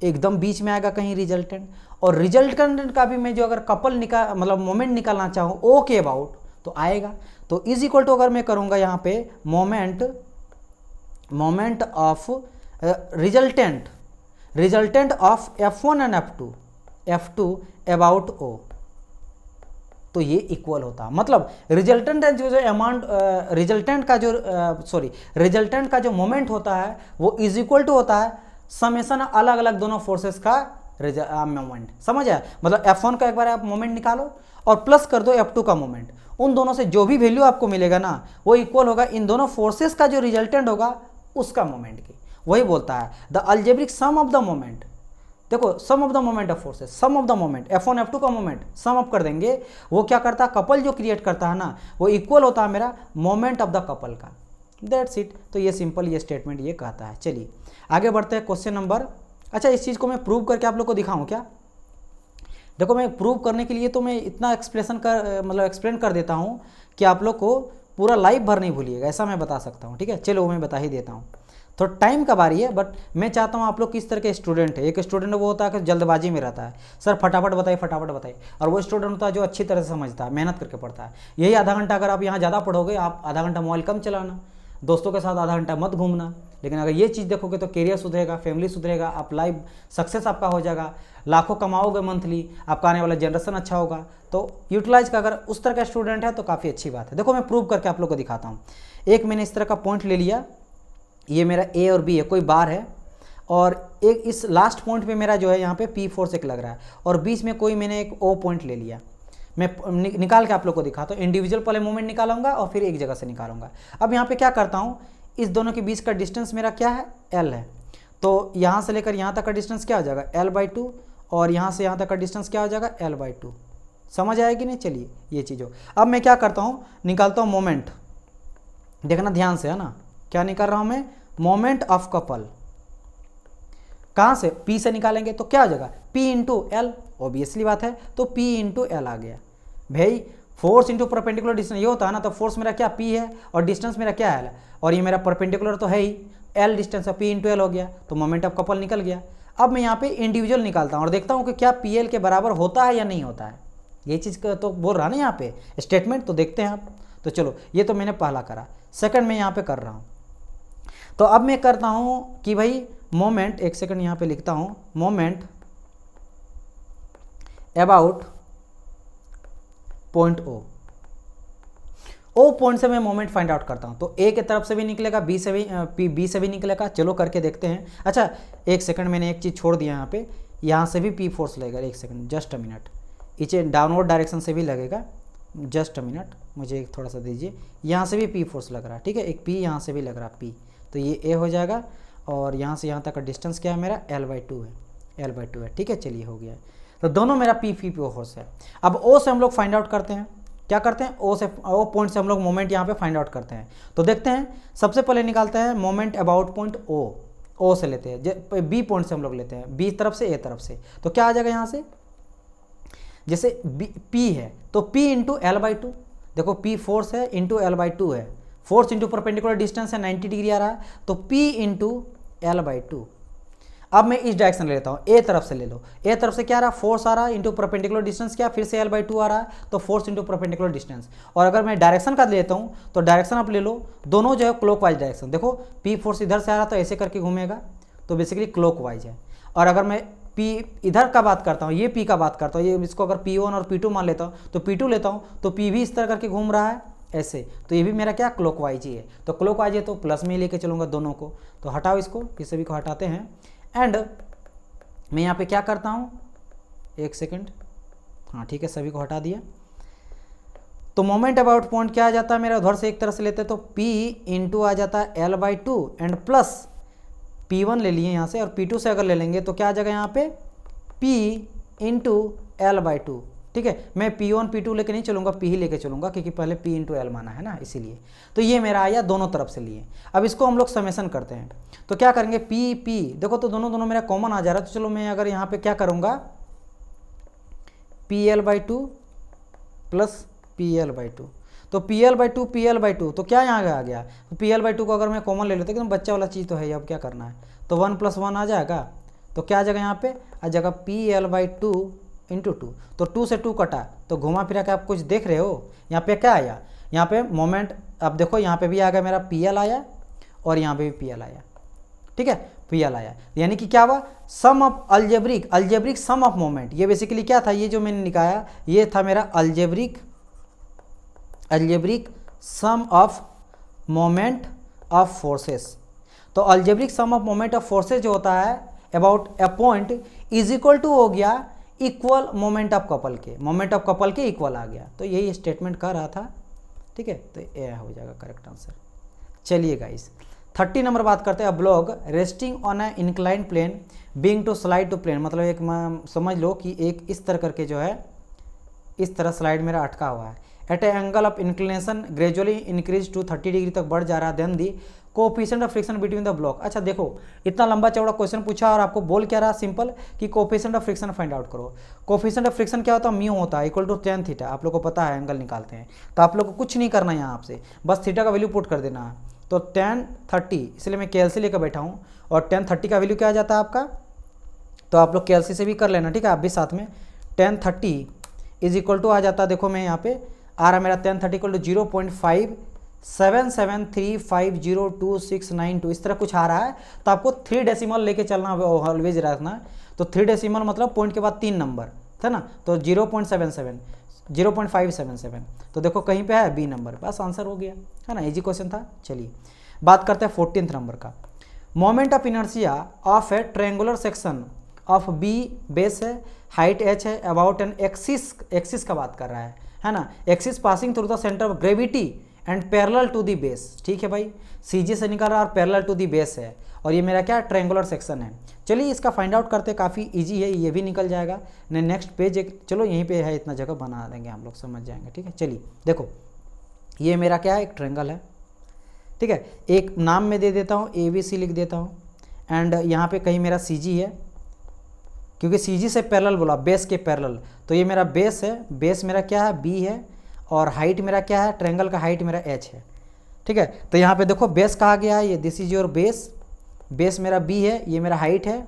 एकदम बीच में आएगा कहीं रिजल्टेंट, और रिजल्टेंट का भी मैं जो अगर कपल निकाल मतलब मोमेंट निकालना चाहूँ ओ के अबाउट तो आएगा, तो इज इक्वल टू अगर मैं करूँगा यहाँ पे moment of resultant of F1 and F2 about O, तो ये इक्वल होता, मतलब रिजल्टेंट जो अमाउंट रिजल्टेंट का जो मोमेंट होता है वो इज इक्वल टू होता है समेशन अलग अलग दोनों फोर्सेस का मोमेंट, समझ आया, मतलब F1 का एक बार आप मोमेंट निकालो और प्लस कर दो F2 का मोमेंट, उन दोनों से जो भी वैल्यू आपको मिलेगा ना वो इक्वल होगा इन दोनों फोर्सेस का जो रिजल्टेंट होगा उसका मोमेंट की, वही बोलता है the algebraic sum of the moment. देखो sum of the moment of forces, sum of the moment F1 F2 का मोमेंट सम अप कर देंगे, वो क्या करता है, कपल जो क्रिएट करता है ना वो इक्वल होता है मेरा मोमेंट ऑफ द कपल का, दैट्स इट। तो ये सिंपल ये स्टेटमेंट ये कहता है। चलिए आगे बढ़ते हैं क्वेश्चन नंबर, अच्छा इस चीज़ को मैं प्रूव करके आप लोग को दिखाऊं क्या, देखो मैं प्रूव करने के लिए तो मैं इतना एक्सप्लेन कर देता हूँ कि आप लोग को पूरा लाइव भर नहीं भूलिएगा, ऐसा मैं बता सकता हूँ, ठीक है। चलो वो मैं बता ही देता हूँ, तो टाइम का बारी है, बट मैं चाहता हूँ आप लोग किस तरह के स्टूडेंट है। एक स्टूडेंट वो होता है कि जल्दबाजी में रहता है, सर फटाफट बताइए, और वो स्टूडेंट होता है जो अच्छी तरह से समझता है, मेहनत करके पढ़ता है। यही आधा घंटा अगर आप यहाँ ज़्यादा पढ़ोगे, आप आधा घंटा मोबाइल कम चलाना, दोस्तों के साथ आधा घंटा मत घूमना, लेकिन अगर ये चीज़ देखोगे तो करियर सुधरेगा, फैमिली सुधरेगा, आप लाइफ सक्सेस आपका हो जाएगा, लाखों कमाओगे मंथली, आपका आने वाला जनरेशन अच्छा होगा। तो यूटिलाइज का अगर उस तरह का स्टूडेंट है तो काफ़ी अच्छी बात है। देखो मैं प्रूव करके आप लोग को दिखाता हूँ। एक मैंने इस तरह का पॉइंट ले लिया, ये मेरा ए और बी है, कोई बार है, और एक इस लास्ट पॉइंट पे मेरा जो है यहाँ पे P फोर्स एक लग रहा है, और बीच में कोई मैंने एक O पॉइंट ले लिया। मैं निकाल के आप लोग को दिखाता हूँ, इंडिविजुअल पहले मोमेंट निकालूंगा और फिर एक जगह से निकालूंगा। अब यहाँ पे क्या करता हूँ, इस दोनों के बीच का डिस्टेंस मेरा क्या है, L है, तो यहाँ से लेकर यहाँ तक का डिस्टेंस क्या हो जाएगा, L/2, और यहाँ से यहाँ तक का डिस्टेंस क्या हो जाएगा, L/2। समझ आएगी नहीं, चलिए ये चीज़ हो। अब मैं क्या करता हूँ, निकालता हूँ मोमेंट, देखना ध्यान से है ना, क्या निकाल रहा हूँ मैं, मोमेंट ऑफ कपल। कहाँ से, P से निकालेंगे तो क्या हो जाएगा, P इंटू एल, ऑब्वियसली बात है, तो P इंटू एल आ गया। भाई फोर्स इंटू परपेंडिकुलर डिस्टेंस ये होता है ना, तो फोर्स मेरा क्या P है और डिस्टेंस मेरा क्या है, और ये मेरा परपेंडिकुलर तो है ही, L डिस्टेंस है, P इंटू एल हो गया, तो मोमेंट ऑफ कपल निकल गया। अब मैं यहाँ पे इंडिविजुअल निकालता हूँ और देखता हूँ कि क्या PL के बराबर होता है या नहीं होता है। ये चीज़ तो बोल रहा ना यहाँ पे स्टेटमेंट, तो देखते हैं आप। तो चलो ये तो मैंने पहला करा, सेकंड में यहाँ पे कर रहा हूँ। तो अब मैं करता हूँ कि भाई मोमेंट, एक सेकंड यहाँ पे लिखता हूँ, moment about point O point से मैं मोमेंट फाइंड आउट करता हूँ। तो ए के तरफ से भी निकलेगा, बी से भी निकलेगा, चलो करके देखते हैं। अच्छा एक सेकंड, मैंने एक चीज़ छोड़ दिया यहाँ पे, यहाँ से भी P फोर्स लगेगा, एक सेकंड जस्ट अ मिनट, इसे डाउनवर्ड डायरेक्शन से भी लगेगा, जस्ट अ मिनट मुझे एक थोड़ा सा दीजिए। यहाँ से भी P फोर्स लग रहा है, ठीक है, एक P यहाँ से भी लग रहा है P, तो ये A हो जाएगा, और यहाँ से यहाँ तक का डिस्टेंस क्या है मेरा, L/2 है, L/2 है, ठीक है। चलिए हो गया, तो दोनों मेरा P फोर्स है। अब O से हम लोग फाइंड आउट करते हैं, क्या करते हैं, O पॉइंट से हम लोग मोमेंट यहाँ पे फाइंड आउट करते हैं। तो देखते हैं, सबसे पहले निकालते हैं मोमेंट अबाउट पॉइंट O से लेते हैं, B पॉइंट से हम लोग लेते हैं, B तरफ से A तरफ से, तो क्या आ जाएगा यहाँ से, जैसे P है तो P इंटू L/2, देखो P फोर्स है इंटू L/2 है, फोर्स इंटू परपेंडिकुलर डिस्टेंस है 90 डिग्री आ रहा है, तो P इंटू L/2। अब मैं इस डायरेक्शन ले लेता हूँ, ए तरफ से ले लो, ए तरफ से क्या आ रहा है, फोर्स आ रहा है इंटू परपेंडिकुलर डिस्टेंस, क्या फिर से L/2 आ रहा है, तो फोर्स इंटू परपेंडिकुलर डिस्टेंस। और अगर मैं डायरेक्शन का लेता हूँ तो डायरेक्शन आप ले लो, दोनों जो है क्लॉकवाइज डायरेक्शन, देखो P फोर्स इधर से आ रहा तो ऐसे करके घूमेगा, तो बेसिकली क्लॉकवाइज है। और अगर मैं P इधर का बात करता हूँ, ये P का बात करता हूँ, ये इसको अगर P1 और P2 मान लेता हूँ, तो P2 लेता हूँ तो P भी इस तरह करके घूम रहा है ऐसे, तो ये भी मेरा क्या क्लॉकवाइज ही है, तो क्लॉकवाइज है तो प्लस में ही लेके चलूँगा दोनों को। तो हटाओ इसको, इस सभी को हटाते हैं, एंड मैं यहाँ पे क्या करता हूँ, एक सेकंड, हाँ ठीक है, सभी को हटा दिया। तो मोमेंट अबाउट पॉइंट क्या आ जाता है मेरा, उधर से एक तरह से लेते हैं तो P इंटू आ जाता है L/2 एंड प्लस P1 ले लिए यहाँ से, और P2 से अगर ले लेंगे तो क्या आ जाएगा यहाँ पे P इंटू L/2, ठीक है। मैं P1 P2 लेके नहीं चलूँगा, P ही लेके चलूँगा, क्योंकि पहले P इंटू एल माना है ना, इसीलिए। तो ये मेरा आया दोनों तरफ से लिए। अब इसको हम लोग समेसन करते हैं, तो क्या करेंगे, P देखो तो दोनों मेरा कॉमन आ जा रहा है। तो चलो मैं अगर यहाँ पे क्या करूँगा, PL/2 प्लस PL/2, तो PL/2 तो क्या यहाँ आ गया, तो PL/2 को अगर मैं कॉमन ले लेता हूँ, बच्चा वाला चीज़ तो है, अब क्या करना है, तो 1 + 1 आ जाएगा। तो क्या आ जाएगा यहाँ पे, आ जाएगा PL/2 × 2, तो 2 से 2 कटा, तो घुमा फिरा के आप कुछ देख रहे हो। यहाँ पे क्या आया, यहाँ पे मोमेंट, अब देखो यहाँ पे भी आ गया मेरा PL आया, और यहाँ पे भी PL आया, ठीक है, PL आया। यानी कि क्या हुआ, sum of algebraic sum of moment. ये बेसिकली क्या था, ये जो मैंने निकाला ये था मेरा algebraic sum of moment of forces. तो algebraic sum of moment of forces जो होता है about a point is equal to हो गया इक्वल मोमेंट ऑफ कपल के इक्वल आ गया। तो यही स्टेटमेंट कर रहा था, ठीक है, तो ये हो जाएगा करेक्ट आंसर। चलिए गाइस 30 नंबर बात करते हैं। Block resting on a inclined plane being to slide to plane, मतलब एक समझ लो कि एक इस तरह करके जो है इस तरह स्लाइड मेरा अटका हुआ है। At a angle of inclination gradually increase to 30 degree तक बढ़ जा रहा है। Then the coefficient of friction between the block. अच्छा देखो इतना लंबा चौड़ा क्वेश्चन पूछा और आपको बोल क्या रहा, सिंपल कि coefficient of friction find out करो। कोएफिशिएंट ऑफ फ्रिक्शन क्या होता है, म्यू होता है इक्वल टू tan थीटा। आप लोग को पता है एंगल निकालते हैं, तो आप लोग को कुछ नहीं करना है यहाँ आपसे, बस थीटा का वैल्यू पुट कर देना है। तो tan 30, इसलिए मैं KLC लेकर बैठा हूँ, और tan 30 का वैल्यू क्या आ जाता है आपका, तो आप लोग KLC से भी कर लेना, ठीक है, आप भी साथ में। tan 30 इज इक्वल टू आ जाता है, देखो मैं यहाँ पे आ रहा मेरा tan 30 इक्वल टू 0.5773502692, इस तरह कुछ आ रहा है। तो आपको 3 डेसिमल लेके चलना ऑलवेज रखना। तो 3 डेसिमल मतलब पॉइंट के बाद 3 नंबर है ना, तो 0.577, तो देखो कहीं पे है B नंबर, बस आंसर हो गया, है ना, इजी क्वेश्चन था। चलिए बात करते हैं 14th नंबर का। Moment of inertia of a triangular section of B base है, हाइट h है, अबाउट एन एक्सिस का बात कर रहा है ना, axis passing through the centre of gravity and parallel to the base. ठीक है भाई, CG से निकल रहा है और पैरेलल टू दी बेस है, और ये मेरा क्या ट्रायंगुलर सेक्शन है। चलिए इसका फाइंड आउट करते हैं, काफ़ी इजी है, ये भी निकल जाएगा। नेक्स्ट पेज एक, चलो यहीं पे है, इतना जगह बना देंगे हम लोग, समझ जाएंगे, ठीक है। चलिए देखो ये मेरा क्या है, एक ट्रायंगल है, ठीक है, एक नाम में दे देता हूँ ABC लिख देता हूँ, एंड यहाँ पे कहीं मेरा CG है, क्योंकि CG से पैरेलल बोला, बेस के पैरेलल, तो ये मेरा बेस है, बेस मेरा क्या है B है, और हाइट मेरा क्या है, ट्रायंगल का हाइट मेरा H है, ठीक है। तो यहाँ पे देखो बेस कहा गया है, ये this is your base, base मेरा B है, ये मेरा हाइट है,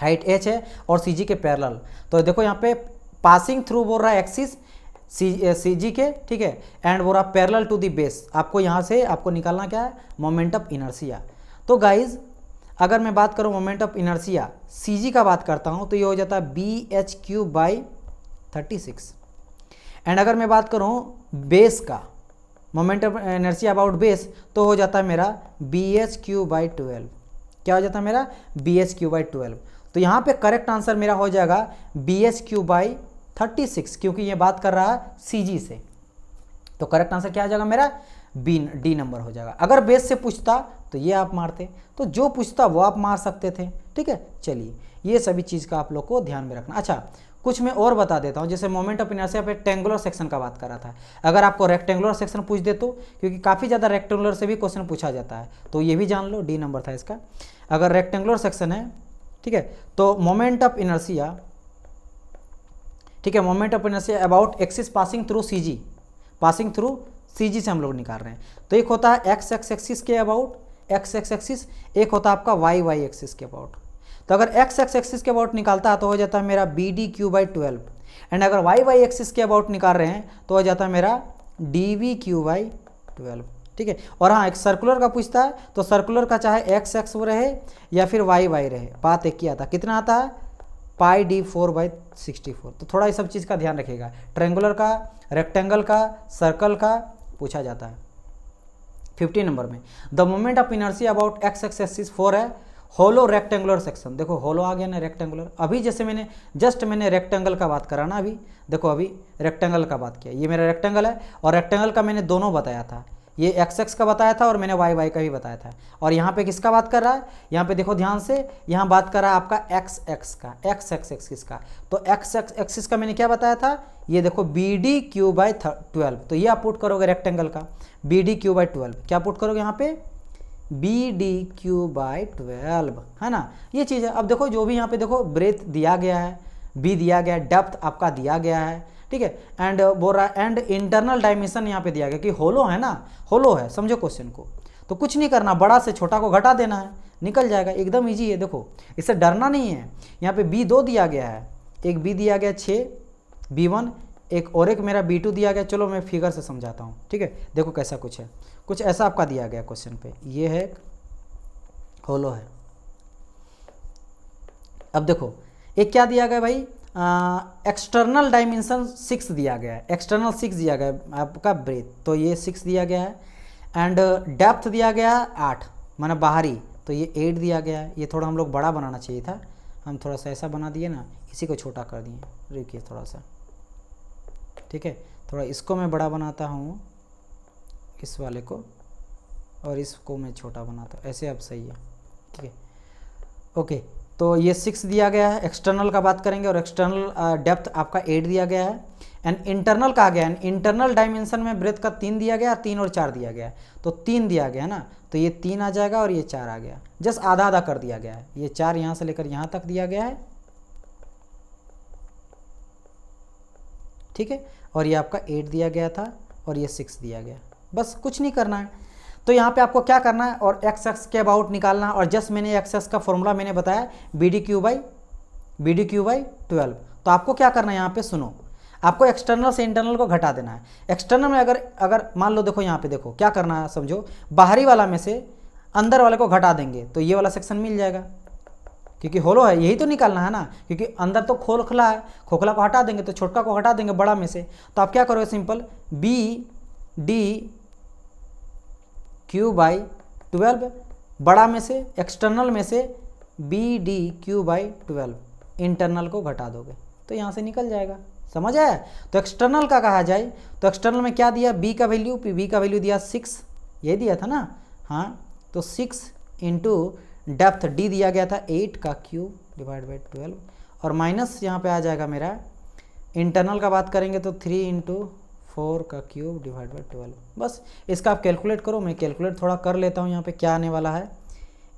हाइट H है, और CG के पैरेलल। तो देखो यहाँ पे पासिंग थ्रू बोल रहा है एक्सिस CG के, ठीक है, एंड बोल रहा पैरेलल टू दी बेस। आपको यहाँ से आपको निकालना क्या है, मोमेंट ऑफ इनर्शिया। तो गाइज अगर मैं बात करूँ मोमेंट ऑफ इनर्शिया CG का बात करता हूँ, तो ये हो जाता है BH3/36, एंड अगर मैं बात करूँ बेस का moment of inertia about base, तो हो जाता है मेरा BH3/12। क्या हो जाता है मेरा, BH3/12। तो यहाँ पे करेक्ट आंसर मेरा हो जाएगा BH3/36, क्योंकि ये बात कर रहा है CG से। तो करेक्ट आंसर क्या हो जाएगा मेरा, D नंबर हो जाएगा। अगर बेस से पूछता तो ये आप मारते, तो जो पूछता वो आप मार सकते थे, ठीक है। चलिए ये सभी चीज़ का आप लोग को ध्यान में रखना। अच्छा कुछ मैं और बता देता हूँ, जैसे मोमेंट ऑफ इनर्शिया पे रेक्टेंगुलर सेक्शन का बात कर रहा था। अगर आपको रेक्टेंगुलर सेक्शन पूछ दे तो, क्योंकि काफ़ी ज़्यादा रेक्टेंगुलर से भी क्वेश्चन पूछा जाता है, तो ये भी जान लो, D नंबर था इसका। अगर रेक्टेंगुलर सेक्शन है, ठीक है, तो मोमेंट ऑफ इनर्शिया, ठीक है, moment of inertia about axis passing through CG, passing through CG से हम लोग निकाल रहे हैं। तो एक होता है x एक्सिस के अबाउट, x एक्सिस, एक होता है आपका y एक्सिस के अबाउट। तो अगर x एक्सिस के अबाउट निकालता है तो हो जाता है मेरा BDQ/12, एंड अगर y एक्सिस के अबाउट निकाल रहे हैं तो हो जाता है मेरा DVQ/12, ठीक है। और हाँ एक सर्कुलर का पूछता है, तो सर्कुलर का चाहे x रहे या फिर y रहे, बात एक ही आता है, कितना आता है πD4/64। तो थोड़ा ये सब चीज़ का ध्यान रखिएगा, ट्रायंगुलर का, रेक्टेंगल का, सर्कल का पूछा जाता है। 15 नंबर में the moment of inertia about x axis 4 है, होलो रेक्टेंगुलर सेक्शन। देखो होलो आ गया ना रेक्टेंगुलर, अभी जैसे मैंने मैंने रेक्टेंगल का बात करा ना, अभी देखो अभी रेक्टेंगल का बात किया, ये मेरा रेक्टेंगल है, और रेक्टेंगल का मैंने दोनों बताया था, ये एक्स एक्स का बताया था और मैंने वाई वाई का भी बताया था। और यहाँ पे किसका बात कर रहा है, यहाँ पे देखो ध्यान से, यहाँ बात कर रहा है आपका एक्स एक्स का, एक्स एक्स एक्स किसका, तो एक्स एक्स एक्सिस का मैंने क्या बताया था, ये देखो बी डी क्यू बाई 12। तो ये आप पुट करोगे रेक्टेंगल का बी डी क्यू बाई 12, क्या पुट करोगे यहाँ पे, बी डी क्यू बाई 12, है ना, ये चीज़ है। अब देखो जो भी यहाँ पे देखो ब्रेथ दिया गया है, बी दिया गया है, डेप्थ आपका दिया गया है, ठीक है, एंड बोल रहा है एंड इंटरनल डायमेंशन यहाँ पे दिया गया कि होलो है ना, होलो है, समझो क्वेश्चन को। तो कुछ नहीं करना, बड़ा से छोटा को घटा देना है, निकल जाएगा, एकदम इजी है। देखो इससे डरना नहीं है। यहाँ पे बी 2 दिया गया है, एक बी दिया गया 6 B1, एक और एक मेरा B2 दिया गया। चलो मैं फिगर से समझाता हूँ, ठीक है। देखो कैसा कुछ है, कुछ ऐसा आपका दिया गया क्वेश्चन पे, ये है होलो है। अब देखो एक क्या दिया गया भाई, एक्सटर्नल डायमेंशन 6 दिया गया है, एक्सटर्नल 6 दिया गया है आपका ब्रेथ, तो ये 6 दिया गया है, एंड डेप्थ दिया गया है 8 माना बाहरी, तो ये 8 दिया गया है। ये थोड़ा हम लोग बड़ा बनाना चाहिए था, हम थोड़ा सा ऐसा बना दिए ना, इसी को छोटा कर दिए, रुकिए थोड़ा सा, ठीक है, थोड़ा इसको मैं बड़ा बनाता हूँ, इस वाले को, और इसको मैं छोटा बनाता हूँ, ऐसे अब सही है, ठीक है, ओके। तो ये 6 दिया गया है, एक्सटर्नल का बात करेंगे, और एक्सटर्नल डेप्थ आपका 8 दिया गया है, एंड इंटरनल का आ गया है, इंटरनल डायमेंशन में ब्रेथ का 3 दिया गया, 3 और 4 दिया गया है, तो 3 दिया गया है ना, तो ये 3 आ जाएगा और ये 4 आ गया, जस्ट आधा आधा कर दिया गया है, ये 4 यहाँ से लेकर यहाँ तक दिया गया है, ठीक है, और ये आपका 8 दिया गया था और ये 6 दिया गया, बस कुछ नहीं करना है। तो यहाँ पे आपको क्या करना है, और एक्स एक्स के अबाउट निकालना है, और जस्ट मैंने एक्स एक्स का फॉर्मूला मैंने बताया बी डी क्यू बाई 12। तो आपको क्या करना है, यहाँ पे सुनो, आपको एक्सटर्नल से इंटरनल को घटा देना है। एक्सटर्नल में अगर मान लो, देखो यहाँ पे देखो क्या करना है, समझो बाहरी वाला में से अंदर वाले को घटा देंगे तो ये वाला सेक्शन मिल जाएगा, क्योंकि होलो है, यही तो निकालना है ना, क्योंकि अंदर तो खोखला है, खोखला को हटा देंगे तो छोटका को हटा देंगे बड़ा में से। तो आप क्या करोगे, simple b d cube by 12, बड़ा में से एक्सटर्नल में से b d cube by 12, internal को घटा दोगे तो यहाँ से निकल जाएगा, समझ आया। तो एक्सटर्नल का कहा जाए तो एक्सटर्नल में क्या दिया, बी का वैल्यू, बी का वैल्यू दिया 6, ये दिया था ना, हाँ, तो 6 इंटू डेप्थ डी दिया गया था 8 का क्यूब डिवाइड बाई 12, और माइनस यहाँ पे आ जाएगा मेरा, इंटरनल का बात करेंगे तो 3 इंटू 4 का क्यूब डिवाइड बाई 12। बस इसका आप कैलकुलेट करो, मैं कैलकुलेट थोड़ा कर लेता हूँ। यहाँ पे क्या आने वाला है,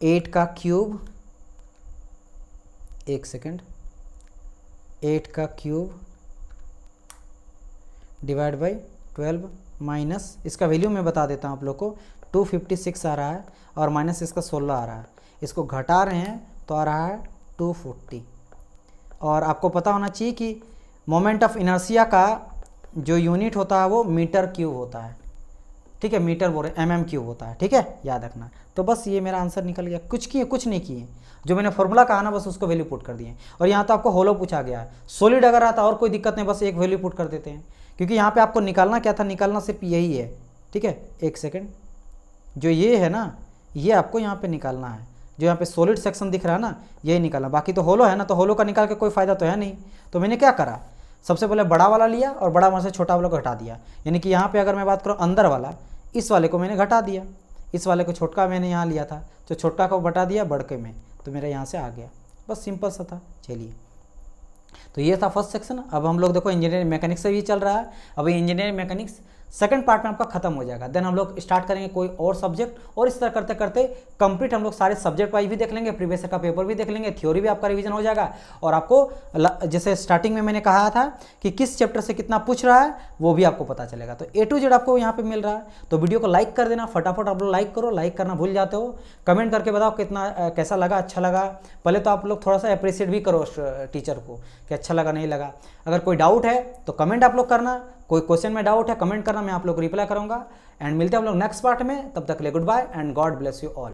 8 का क्यूब, एक सेकेंड, 8 का क्यूब डिवाइड बाई 12 माइनस, इसका वैल्यू मैं बता देता हूँ आप लोग को, 256 आ रहा है, और माइनस इसका 16 आ रहा है, इसको घटा रहे हैं तो आ रहा है 240। और आपको पता होना चाहिए कि मोमेंट ऑफ इनर्शिया का जो यूनिट होता है वो मीटर क्यूब होता है, ठीक है, मीटर बोल रहे mm क्यूब होता है, ठीक है, याद रखना। तो बस ये मेरा आंसर निकल गया, कुछ नहीं किए, जो मैंने फॉर्मूला कहा ना बस उसको वैल्यू पुट कर दिए। और यहाँ तो आपको होलो पूछा गया है, सॉलिड अगर आता और कोई दिक्कत नहीं, बस एक वैल्यू पुट कर देते हैं, क्योंकि यहाँ पे आपको निकालना क्या था, निकालना सिर्फ यही है, ठीक है, एक सेकेंड, जो ये है ना, ये आपको यहाँ पे निकालना है, जो यहाँ पे सॉलिड सेक्शन दिख रहा है ना, यही निकालना, बाकी तो होलो है ना, तो होलो का निकाल के कोई फायदा तो है नहीं। तो मैंने क्या करा, सबसे पहले बड़ा वाला लिया और बड़ा वाला से छोटा वाला को घटा दिया, यानी कि यहाँ पे अगर मैं बात करूँ अंदर वाला, इस वाले को मैंने घटा दिया, इस वाले को छोटका मैंने यहाँ लिया था तो छोटका को घटा दिया बड़के में, तो मेरा यहाँ से आ गया, बस सिंपल सा था। चलिए, तो ये था फर्स्ट सेक्शन। अब हम लोग देखो इंजीनियरिंग मैकेनिक्स से भी चल रहा है, अभी इंजीनियरिंग मैकेनिक्स सेकंड पार्ट में आपका खत्म हो जाएगा, देन हम लोग स्टार्ट करेंगे कोई और सब्जेक्ट, और इस तरह करते करते कंप्लीट हम लोग सारे सब्जेक्ट वाइज भी देख लेंगे, प्रीवियस का पेपर भी देख लेंगे, थ्योरी भी आपका रिवीजन हो जाएगा, और आपको जैसे स्टार्टिंग में मैंने कहा था कि किस चैप्टर से कितना पूछ रहा है वो भी आपको पता चलेगा। तो A to Z आपको यहाँ पे मिल रहा है, तो वीडियो को लाइक कर देना फटाफट, आप लोग लाइक करो, लाइक करना भूल जाते हो, कमेंट करके बताओ कितना कैसा लगा, अच्छा लगा। पहले तो आप लोग थोड़ा सा अप्रिशिएट भी करो टीचर को कि अच्छा लगा नहीं लगा। अगर कोई डाउट है तो कमेंट आप लोग करना, कोई क्वेश्चन में डाउट है कमेंट करना, मैं आप लोग को रिप्लाई करूंगा। एंड मिलते हैं हम लोग नेक्स्ट पार्ट में, तब तक के लिए good bye and God bless you all.